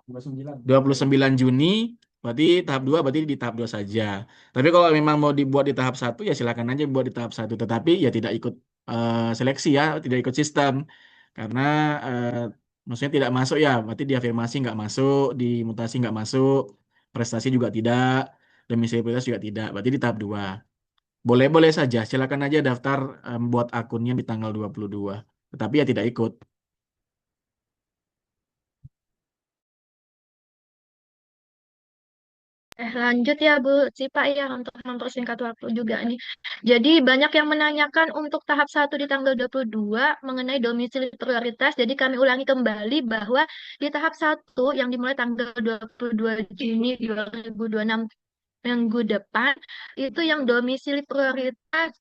29 Juni, berarti tahap 2 berarti di tahap 2 saja. Tapi kalau memang mau dibuat di tahap 1 ya silakan aja buat di tahap 1. Tetapi ya tidak ikut seleksi ya, tidak ikut sistem. Karena maksudnya tidak masuk ya, berarti di afirmasi nggak masuk, di mutasi nggak masuk, prestasi juga tidak, domisili prioritas juga tidak, berarti di tahap 2. Boleh-boleh saja, silakan aja daftar buat akunnya di tanggal 22. Tetapi ya tidak ikut. Lanjut ya Bu Cipa ya untuk mempersingkat waktu juga nih. Jadi banyak yang menanyakan untuk tahap 1 di tanggal 22 mengenai domisili prioritas. Jadi kami ulangi kembali bahwa di tahap 1 yang dimulai tanggal 22 Juni 2026 minggu depan itu yang domisili prioritas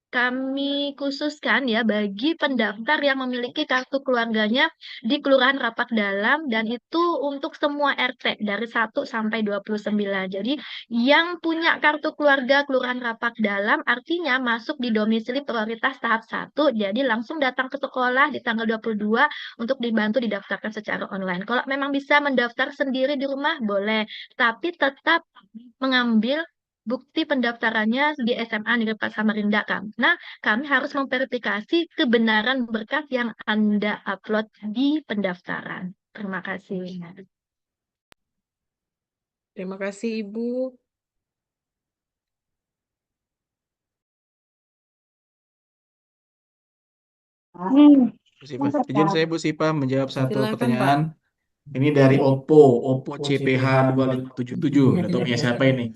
kami khususkan ya bagi pendaftar yang memiliki kartu keluarganya di Kelurahan Rapak Dalam dan itu untuk semua RT dari 1 sampai 29. Jadi yang punya kartu keluarga Kelurahan Rapak Dalam artinya masuk di domisili prioritas tahap 1. Jadi langsung datang ke sekolah di tanggal 22 untuk dibantu didaftarkan secara online. Kalau memang bisa mendaftar sendiri di rumah boleh, tapi tetap mengambil bukti pendaftarannya di SMA Negeri 4 Samarinda karena kami harus memverifikasi kebenaran berkas yang Anda upload di pendaftaran. Terima kasih. Terima kasih, Ibu. Bu Sipa, izin saya Bu Sipa menjawab satu Silakan, pertanyaan. Ini dari Oppo CPH 2577. Nggak tahu punya siapa ini.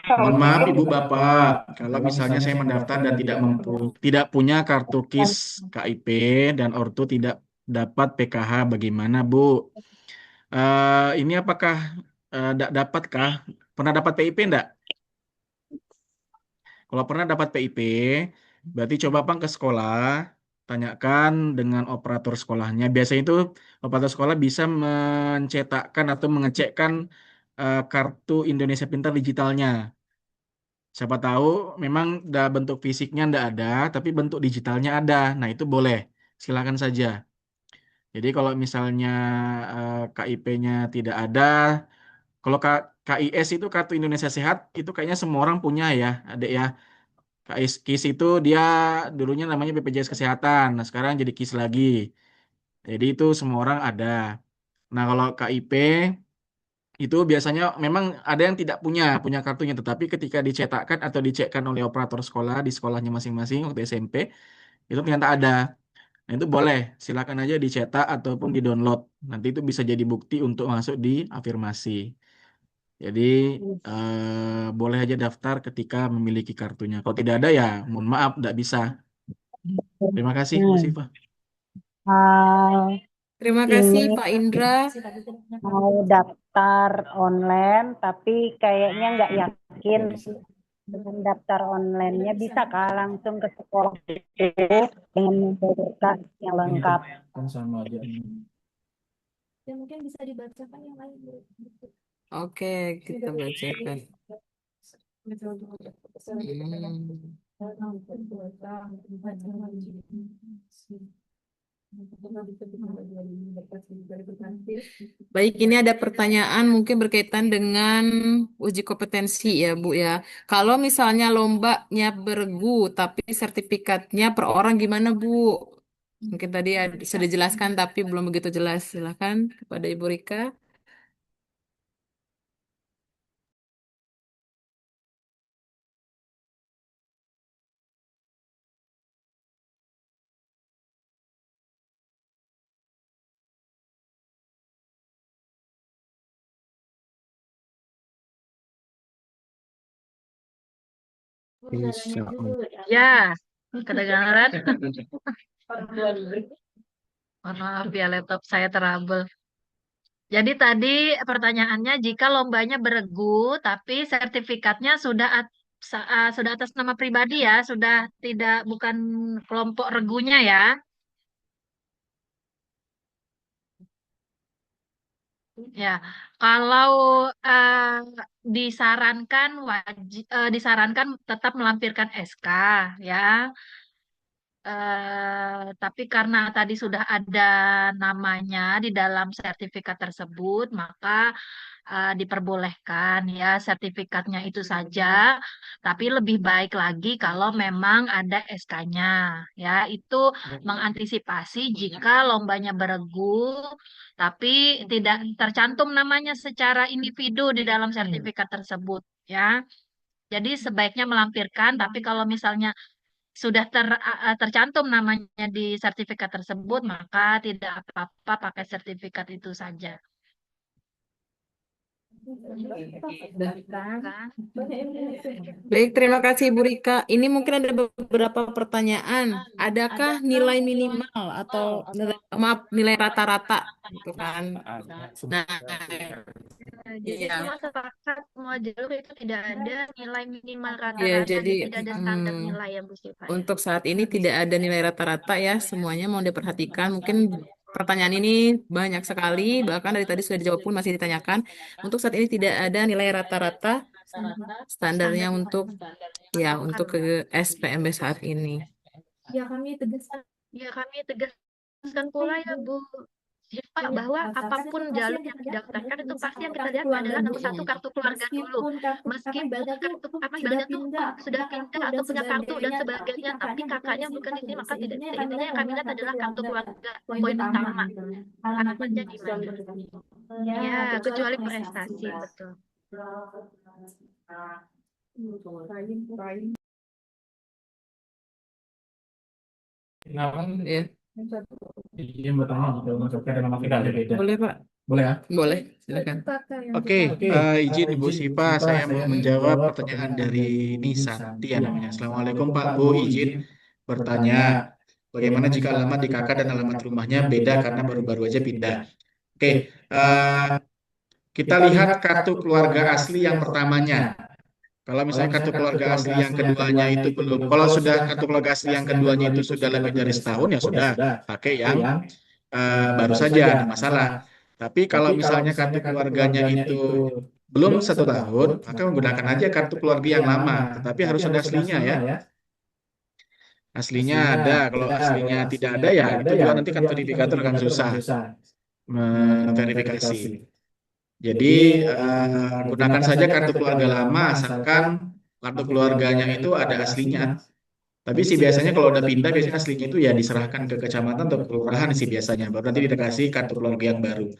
Mohon maaf Ibu Bapak, kalau misalnya saya mendaftar dan tidak punya kartu KIS KIP dan ortu tidak dapat PKH, bagaimana Bu? Ini apakah dapatkah? Pernah dapat PIP enggak? Kalau pernah dapat PIP, berarti coba Bang ke sekolah, tanyakan dengan operator sekolahnya. Biasanya itu operator sekolah bisa mencetakkan atau mengecekkan kartu Indonesia Pintar digitalnya. Siapa tahu memang bentuk fisiknya ndak ada, tapi bentuk digitalnya ada. Nah itu boleh, silakan saja. Jadi kalau misalnya KIP-nya tidak ada, kalau KIS itu kartu Indonesia Sehat itu kayaknya semua orang punya ya, Adek ya. KIS itu dia dulunya namanya BPJS Kesehatan, nah sekarang jadi KIS lagi. Jadi itu semua orang ada. Nah kalau KIP itu biasanya memang ada yang tidak punya kartunya, tetapi ketika dicetakkan atau dicekkan oleh operator sekolah di sekolahnya masing-masing waktu SMP itu ternyata ada. Nah itu boleh, silakan aja dicetak ataupun di-download. Nanti itu bisa jadi bukti untuk masuk di afirmasi. Jadi boleh aja daftar ketika memiliki kartunya. Kalau tidak ada ya mohon maaf, tidak bisa. Terima kasih, Bu Siva. Terima Ini kasih Pak Indra. mau daftar online, tapi kayaknya nggak yakin dengan daftar online-nya. Bisa kah langsung ke sekolah itu dengan membawa berkas yang lengkap? Kan sama aja. Ya mungkin bisa dibacakan yang lain. Oke, kita bacakan. Baik, ini ada pertanyaan mungkin berkaitan dengan uji kompetensi ya, Bu ya. Kalau misalnya lombanya bergu, tapi sertifikatnya per orang gimana, Bu? Mungkin tadi sudah dijelaskan, tapi belum begitu jelas. Silakan kepada Ibu Rika. Insya Allah. Ya, kedengaran. Mohon maaf ya, laptop saya trouble. Jadi tadi pertanyaannya, jika lombanya beregu, tapi sertifikatnya sudah atas nama pribadi ya, sudah tidak bukan kelompok regunya ya. Ya, kalau disarankan tetap melampirkan SK ya. Tapi karena tadi sudah ada namanya di dalam sertifikat tersebut, maka diperbolehkan ya sertifikatnya itu saja. Tapi lebih baik lagi kalau memang ada SK-nya, ya itu mengantisipasi jika lombanya beregu, tapi tidak tercantum namanya secara individu di dalam sertifikat tersebut, ya. Jadi sebaiknya melampirkan, tapi kalau misalnya sudah tercantum namanya di sertifikat tersebut, maka tidak apa-apa pakai sertifikat itu saja. Baik, terima kasih Ibu Rika. Ini mungkin ada beberapa pertanyaan. Adakah nilai minimal atau nilai rata-rata gitu kan? Nah, Jadi iya. semua sepakat semua jalur itu tidak ada nilai minimal Ya, rata-rata, jadi tidak ada standar nilai yang bersifat. untuk saat ini tidak ada nilai rata-rata ya, semuanya mau diperhatikan. Mungkin pertanyaan ini banyak sekali, bahkan dari tadi sudah dijawab pun masih ditanyakan. Untuk saat ini tidak ada nilai rata-rata standarnya untuk ke SPMB saat ini. Ya kami tegaskan pula ya Bu Pak bahwa apapun jalur yang didaftarkan itu pasti yang kita lihat adalah nomor satu kartu keluarga dulu. Meskipun kartu ibaratnya tuh sudah pindah atau punya kartu dan sebagainya, tapi kakaknya bukan di sini, maka tidak. Intinya yang kami lihat adalah kartu keluarga, poin utama. Harapannya gimana? Ya, kecuali prestasi, betul. Kenalan Ya, izin bertanya jika masuknya dalam aplikasi beda. boleh Pak. Boleh ya? Boleh, silakan. Oke, izin Ibu Sipa, saya mau menjawab pertanyaan dari Nisa, dia namanya. Assalamualaikum Pak Bu, izin bertanya, bagaimana jika alamat di kakak dan alamat rumahnya beda karena baru-baru aja pindah? Oke, kita lihat kartu keluarga asli yang pertamanya. Kalau misalnya kartu keluarga asli yang keduanya itu belum, kalau sudah kartu keluarga asli yang keduanya itu sudah lebih dari setahun, ya sudah pakai yang baru saja, ada masalah. Tapi kalau misalnya kartu keluarganya itu belum 1 tahun, maka menggunakan aja kartu keluarga yang lama, tetapi harus ada aslinya ya. Aslinya ada, kalau aslinya tidak ada ya itu juga nanti kan verifikator akan susah memverifikasi. Jadi gunakan saja kartu keluarga lama asalkan kartu keluarganya itu ada aslinya. Tapi sih biasanya kalau udah pindah biasanya aslinya itu ya diserahkan ke kecamatan atau kelurahan sih biasanya. Baru nanti dikasih kartu keluarga yang baru.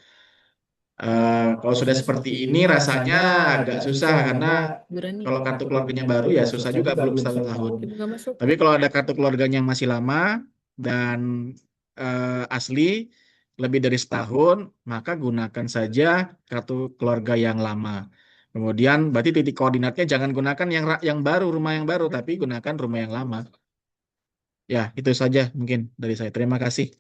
Kalau sudah seperti ini rasanya agak susah karena kalau kartu keluarganya baru ya susah juga belum 1 tahun. Tapi kalau ada kartu keluarganya yang masih lama dan asli lebih dari setahun, maka gunakan saja kartu keluarga yang lama. Kemudian berarti titik koordinatnya jangan gunakan yang baru, rumah yang baru, tapi gunakan rumah yang lama. Ya, itu saja mungkin dari saya. Terima kasih.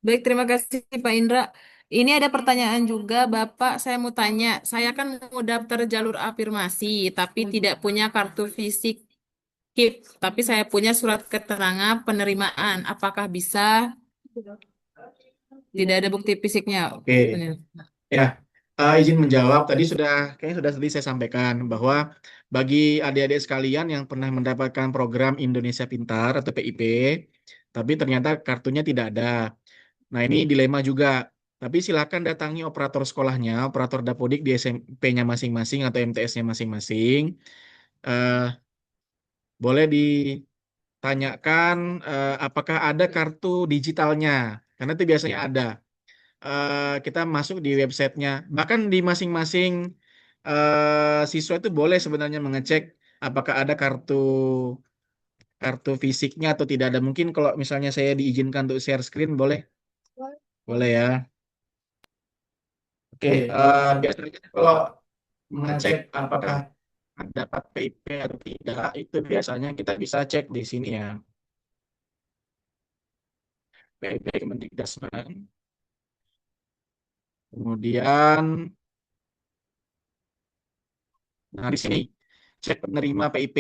Baik, terima kasih Pak Indra. Ini ada pertanyaan juga, Bapak. Saya mau tanya, saya kan mau daftar jalur afirmasi, tapi tidak punya kartu fisik KIP, tapi saya punya surat keterangan penerimaan. Apakah bisa? Tidak ada bukti fisiknya. Oke. Ya, izin menjawab. Kayaknya sudah tadi saya sampaikan bahwa bagi adik-adik sekalian yang pernah mendapatkan program Indonesia Pintar atau PIP, tapi ternyata kartunya tidak ada. Nah, ini dilema juga. Tapi silakan datangi operator sekolahnya, operator Dapodik di SMP-nya masing-masing atau MTS-nya masing-masing. Eh, Boleh ditanyakan apakah ada kartu digitalnya, karena itu biasanya ada. Kita masuk di websitenya. Bahkan di masing-masing siswa itu boleh sebenarnya mengecek apakah ada kartu fisiknya atau tidak ada. Mungkin kalau misalnya saya diizinkan untuk share screen, boleh? Boleh ya. Oke, biasanya kalau mengecek apakah dapat PIP atau tidak, itu biasanya kita bisa cek di sini ya. PIP Kemendikbudristek. Kemudian, nah di sini cek penerima PIP.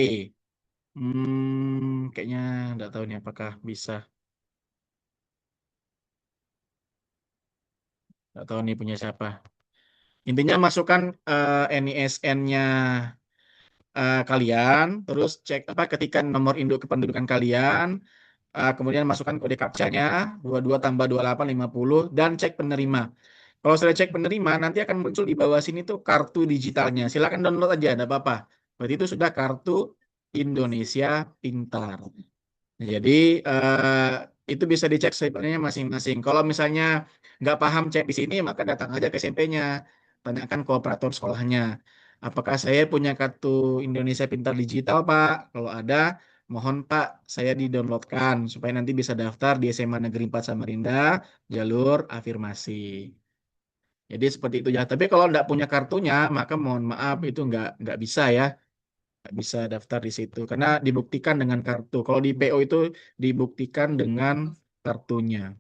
Kayaknya nggak tahu nih apakah bisa. Nggak tahu nih punya siapa. Intinya masukkan NISN-nya kalian, terus cek ketikkan nomor induk kependudukan kalian, kemudian masukkan kode captcha-nya 22 tambah 28 50 dan cek penerima. Kalau sudah cek penerima, nanti akan muncul di bawah sini tuh kartu digitalnya. Silakan download aja, enggak apa-apa. Berarti itu sudah kartu Indonesia Pintar. Jadi itu bisa dicek sebenarnya masing-masing. Kalau misalnya nggak paham cek di sini, maka datang aja ke SMP-nya, tanyakan ke operator sekolahnya. Apakah saya punya kartu Indonesia Pintar Digital, Pak? Kalau ada, mohon Pak, saya di-downloadkan supaya nanti bisa daftar di SMA Negeri 4 Samarinda, jalur afirmasi. Jadi seperti itu ya. Tapi kalau nggak punya kartunya, maka mohon maaf itu nggak bisa ya. Nggak bisa daftar di situ karena dibuktikan dengan kartu. Kalau di PO itu dibuktikan dengan kartunya.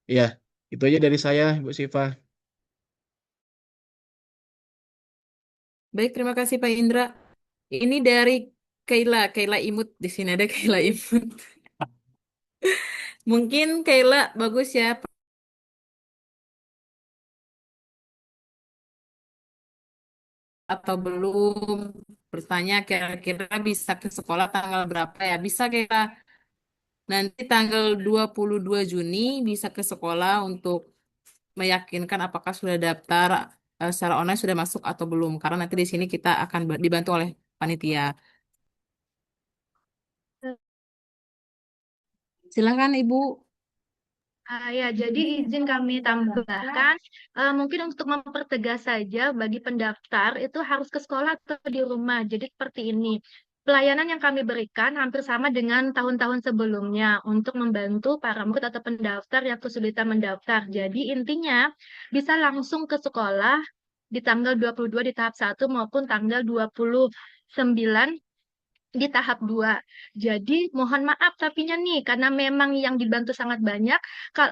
Ya, itu aja dari saya, Bu Siva. Baik, terima kasih Pak Indra. Ini dari Kayla Imut. Di sini ada Kayla Imut. Mungkin Kayla bagus ya atau belum, bertanya kira-kira bisa ke sekolah tanggal berapa ya? Bisa kira nanti tanggal 22 Juni bisa ke sekolah untuk meyakinkan apakah sudah daftar secara online sudah masuk atau belum. Karena nanti di sini kita akan dibantu oleh panitia. Silakan Ibu. Ya, jadi izin kami tambahkan, mungkin untuk mempertegas saja bagi pendaftar itu harus ke sekolah atau di rumah. Jadi seperti ini. Pelayanan yang kami berikan hampir sama dengan tahun-tahun sebelumnya untuk membantu para murid atau pendaftar yang kesulitan mendaftar. Jadi intinya bisa langsung ke sekolah di tanggal 22 di tahap 1 maupun tanggal 29 di tahap 2. Jadi mohon maaf tapinya nih karena memang yang dibantu sangat banyak,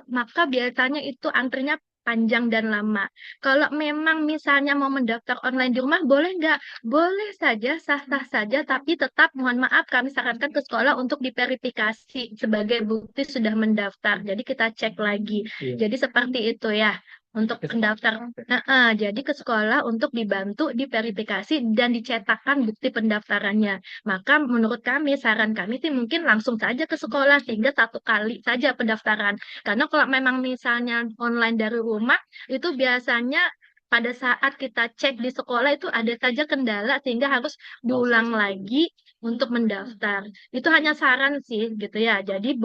maka biasanya itu antrinya panjang dan lama. Kalau memang misalnya mau mendaftar online di rumah, boleh nggak? Boleh saja, sah-sah saja, tapi tetap mohon maaf kami sarankan ke sekolah untuk diverifikasi sebagai bukti sudah mendaftar. Jadi kita cek lagi. Jadi seperti itu ya. Untuk pendaftar, jadi ke sekolah untuk dibantu diverifikasi dan dicetakkan bukti pendaftarannya. Maka menurut kami, saran kami sih mungkin langsung saja ke sekolah sehingga satu kali saja pendaftaran. Karena kalau memang misalnya online dari rumah, itu biasanya pada saat kita cek di sekolah itu ada saja kendala sehingga harus diulang lagi untuk mendaftar. Itu hanya saran sih gitu ya. Jadi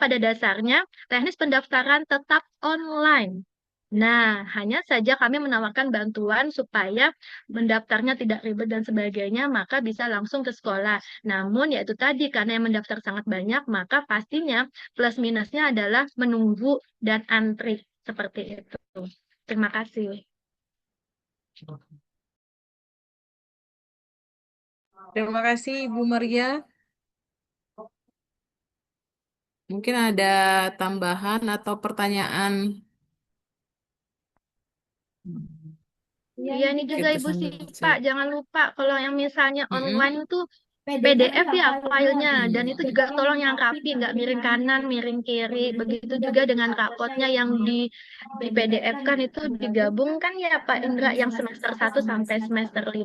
pada dasarnya teknis pendaftaran tetap online. Nah, hanya saja kami menawarkan bantuan supaya mendaftarnya tidak ribet dan sebagainya, maka bisa langsung ke sekolah. Namun, yaitu tadi, karena yang mendaftar sangat banyak, maka pastinya plus minusnya adalah menunggu dan antri. Seperti itu. Terima kasih. Terima kasih Ibu Maria. Mungkin ada tambahan atau pertanyaan Iya, ini juga kita Ibu sambil Sipa, cek. jangan lupa kalau yang misalnya Mm-mm. online itu PDF ya filenya, dan itu juga tolong yang rapi, nggak miring kanan, miring kiri. Begitu juga dengan rapotnya yang di PDF kan itu digabungkan ya Pak Indra, yang semester 1 sampai semester 5.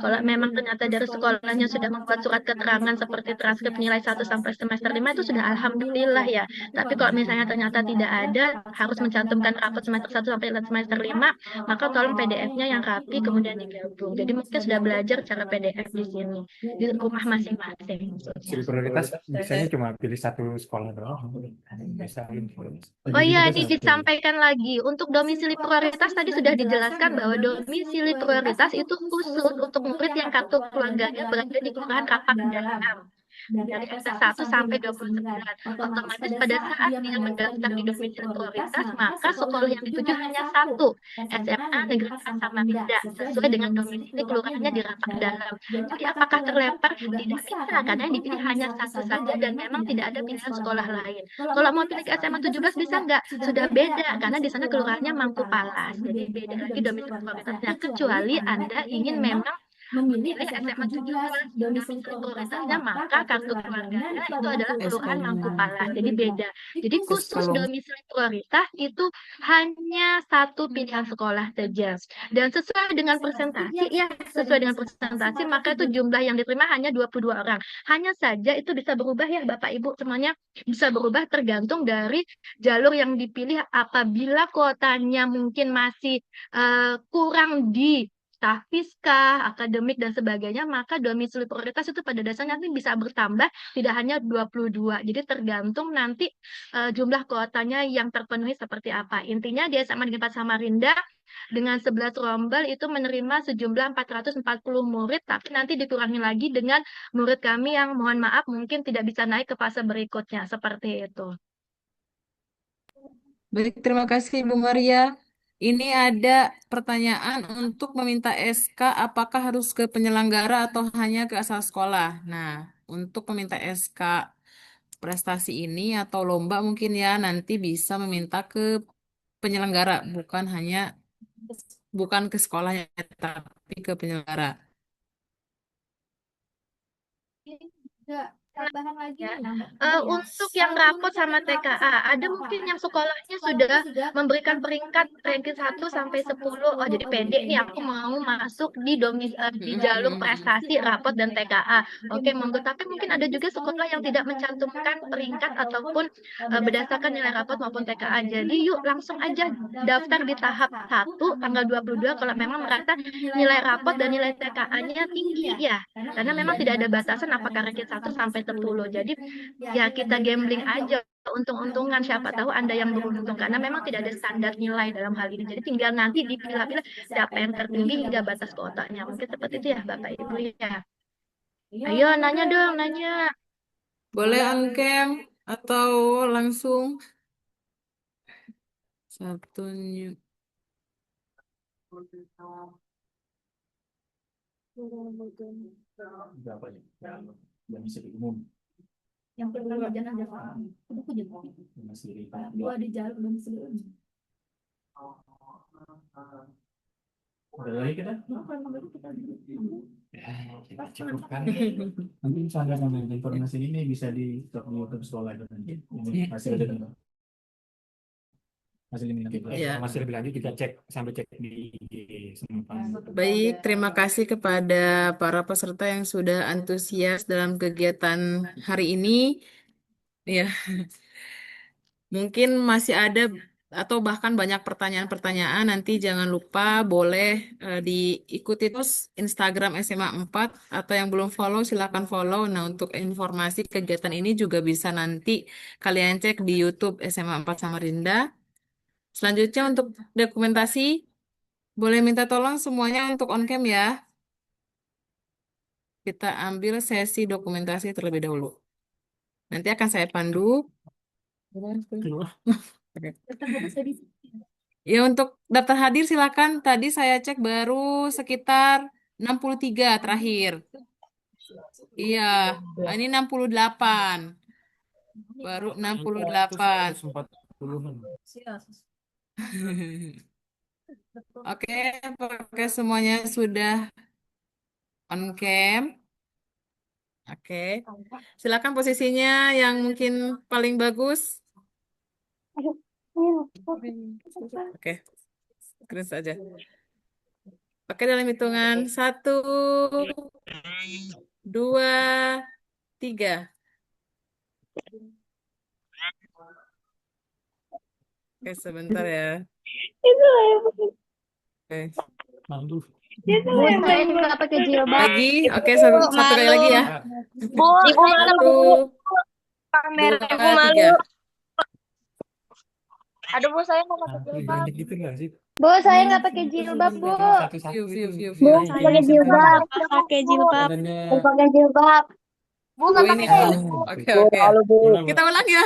Kalau memang ternyata dari sekolahnya sudah membuat surat keterangan seperti transkrip nilai 1 sampai semester 5 itu sudah alhamdulillah ya. Tapi kalau misalnya ternyata tidak ada, harus mencantumkan rapot semester 1 sampai semester 5, maka tolong PDF-nya yang rapi kemudian digabung. Jadi mungkin sudah belajar cara PDF di sini, di rumah masing-masing. Domisili prioritas biasanya cuma pilih satu sekolah doang. Bisa. Oh iya, ini disampaikan lagi. Untuk domisili prioritas tadi sudah dijelaskan bahwa domisili prioritas itu khusus untuk murid yang kartu keluarganya berada di Kelurahan Kapak Dalam. Dari RT 1 sampai 29. Otomatis pada saat dia mendaftar di domisili prioritas, maka sekolah yang dituju hanya satu, SMA Negeri 4 Samarinda, sesuai dengan domisili kelurahannya di Rapak Dalam. Jadi apakah terlempar? Tidak bisa, karena yang dipilih hanya satu saja dan memang tidak ada pilihan sekolah lain. Kalau mau pilih ke SMA 17 bisa nggak? Sudah beda, karena di sana kelurahannya Mangku Palas. Jadi beda lagi domisili prioritasnya, kecuali Anda ingin memang memilih SMA 17 domisili prioritasnya, maka kartu keluarganya itu adalah kelurahan Mangkupalas. Jadi beda. Jadi khusus domisili prioritas itu hanya satu pilihan sekolah saja. Dan sesuai dengan presentasi, ya sesuai dengan presentasi, maka itu jumlah yang diterima hanya 22 orang. Hanya saja itu bisa berubah ya Bapak Ibu, semuanya bisa berubah tergantung dari jalur yang dipilih. Apabila kuotanya mungkin masih kurang di Fiskah, akademik, dan sebagainya, maka domisili prioritas itu pada dasarnya nanti bisa bertambah, tidak hanya 22. Jadi tergantung nanti jumlah kuotanya yang terpenuhi seperti apa. Intinya di SMA Negeri 4 Samarinda dengan 11 rombel itu menerima sejumlah 440 murid, tapi nanti dikurangi lagi dengan murid kami yang mohon maaf mungkin tidak bisa naik ke fase berikutnya, seperti itu. Baik, terima kasih Bu Maria. Ini ada pertanyaan untuk meminta SK, apakah harus ke penyelenggara atau hanya ke asal sekolah? Nah, untuk meminta SK prestasi ini atau lomba mungkin ya nanti bisa meminta ke penyelenggara, bukan ke sekolahnya, tapi ke penyelenggara. Untuk yang rapot sama TKA, ada mungkin yang sekolahnya sudah memberikan peringkat ranking 1 sampai 10. Oh, jadi pede nih aku mau masuk di di jalur prestasi rapot dan TKA. Oke, monggo. Tapi mungkin ada juga sekolah yang tidak mencantumkan peringkat ataupun berdasarkan nilai rapot maupun TKA. Jadi yuk langsung aja daftar di tahap 1 tanggal 22 kalau memang merasa nilai rapot dan nilai TKA-nya tinggi ya. Karena memang tidak ada batasan apakah ranking 1 sampai 10. Jadi ya kita gambling aja, untung-untungan, siapa tahu Anda yang beruntung, karena memang tidak ada standar nilai dalam hal ini. Jadi tinggal nanti dipilah-pilah siapa yang tertinggi hingga batas kuotanya. Mungkin seperti itu ya Bapak Ibu ya. Ayo nanya dong, nanya. Boleh on-cam atau langsung? Satunya. Berapa ya? Domisili umum. Yang pertama jangan Domisili dua di jalur domisili umum. Ada lagi kita? Ya, kita cukupkan. Nanti misalnya informasi ini bisa di YouTube sekolah itu nanti. Ini hasil dari masih lebih lanjut kita cek sampai cek di Baik, terima kasih kepada para peserta yang sudah antusias dalam kegiatan hari ini. Ya, mungkin masih ada atau bahkan banyak pertanyaan-pertanyaan. Nanti jangan lupa boleh diikuti terus Instagram SMA 4 atau yang belum follow silakan follow. Nah, untuk informasi kegiatan ini juga bisa nanti kalian cek di YouTube SMA 4 Samarinda. Selanjutnya untuk dokumentasi, boleh minta tolong semuanya untuk on-cam ya. Kita ambil sesi dokumentasi terlebih dahulu. Nanti akan saya pandu. Ya, untuk daftar hadir silakan. Tadi saya cek baru sekitar 63 terakhir. Iya, ini 68. Baru 68. 140-an. Oke, apakah semuanya sudah on cam? Oke. Silakan posisinya yang mungkin paling bagus. Oke, screen saja. Oke, dalam hitungan 1, 2, 3. Oke, sebentar ya. Oke. Malu. Bu, saya nggak pakai jilbab. Lagi, oke, satu kali lagi ya. Bu, ibu malu. 1, Kamera 2, ibu malu. 3. Aduh, Bu, saya nggak pakai jilbab. Gitu nggak sih? Bu, saya nggak pakai jilbab, Bu. View, view, view, Bu, view. nggak pakai jilbab. Nggak pakai jilbab. Nggak pakai jilbab. Bu, nggak Oh, ini. pakai. Oke, oke. Kita ulang ya.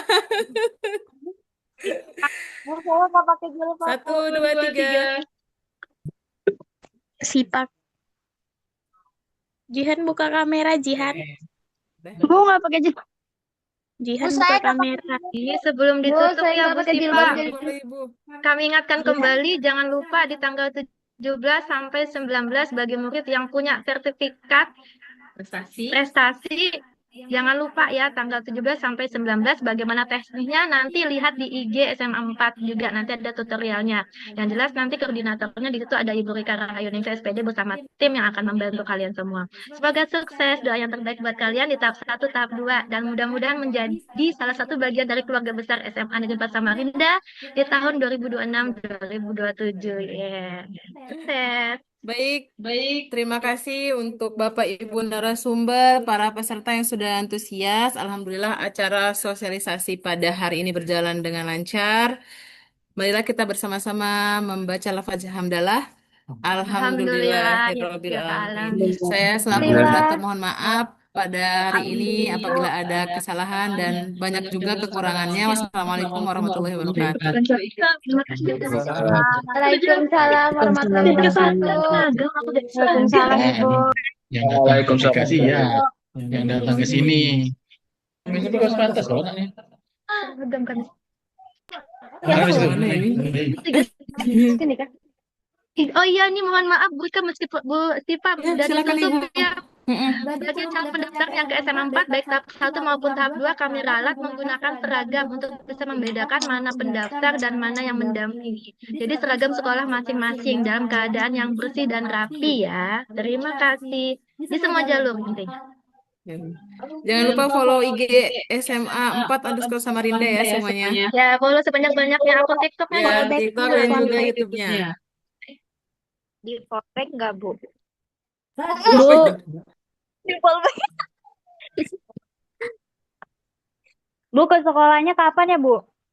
Bu, saya nggak pakai jilbab. 1, 2, 3. Sipak. Jihan buka kamera, Jihan. Udah. Bu, nggak pakai jilbab. Jihan buka kamera. Ini sebelum ditutup saya ya nggak Bu pakai Sipa, jilbab. Boleh, Ibu. kami ingatkan kembali jangan lupa di tanggal 17 sampai 19 bagi murid yang punya sertifikat prestasi, jangan lupa ya tanggal 17 sampai 19 bagaimana teknisnya nanti lihat di IG SMA 4 juga nanti ada tutorialnya. Yang jelas nanti koordinatornya di situ ada Ibu Rika Rahayuningsih SPD bersama tim yang akan membantu kalian semua. Semoga sukses, doa yang terbaik buat kalian di tahap 1, tahap 2 dan mudah-mudahan menjadi salah satu bagian dari keluarga besar SMA Negeri 4 Samarinda di tahun 2026-2027. Yeah. Sukses. Baik, baik. Terima kasih untuk Bapak Ibu narasumber, para peserta yang sudah antusias. Alhamdulillah acara sosialisasi pada hari ini berjalan dengan lancar. Marilah kita bersama-sama membaca lafaz hamdalah. Alhamdulillahirabbil alamin. Saya selaku moderator mohon maaf pada hari ini apabila ada kesalahan dan banyak juga kekurangannya. Wassalamualaikum warahmatullahi wabarakatuh. Waalaikumsalam warahmatullahi wabarakatuh. Waalaikumsalam, Ibu. Yang datang komunikasi ya, yang datang ke sini. Ini juga pantas loh anaknya. Oh iya, ini mohon maaf Bu Rika, meskipun Bu Sipa Ya, dari silakan, tutup Ibu. ya. Bagi calon pendaftar yang ke SMA 4 baik tahap 1 maupun tahap 2 kami ralat menggunakan seragam untuk bisa membedakan mana pendaftar dan mana yang mendampingi. Jadi seragam sekolah masing-masing dalam keadaan yang bersih dan rapi ya. Terima kasih. Di semua jalur intinya. Jangan lupa follow IG SMA 4 Samarinda ya semuanya. Ya, follow sebanyak-banyaknya akun TikToknya. Ya, follow back TikTok juga. dan juga YouTube-nya. Di polpek nggak, Bu? Bu. Di polpek. Bu, ke sekolahnya kapan ya, Bu?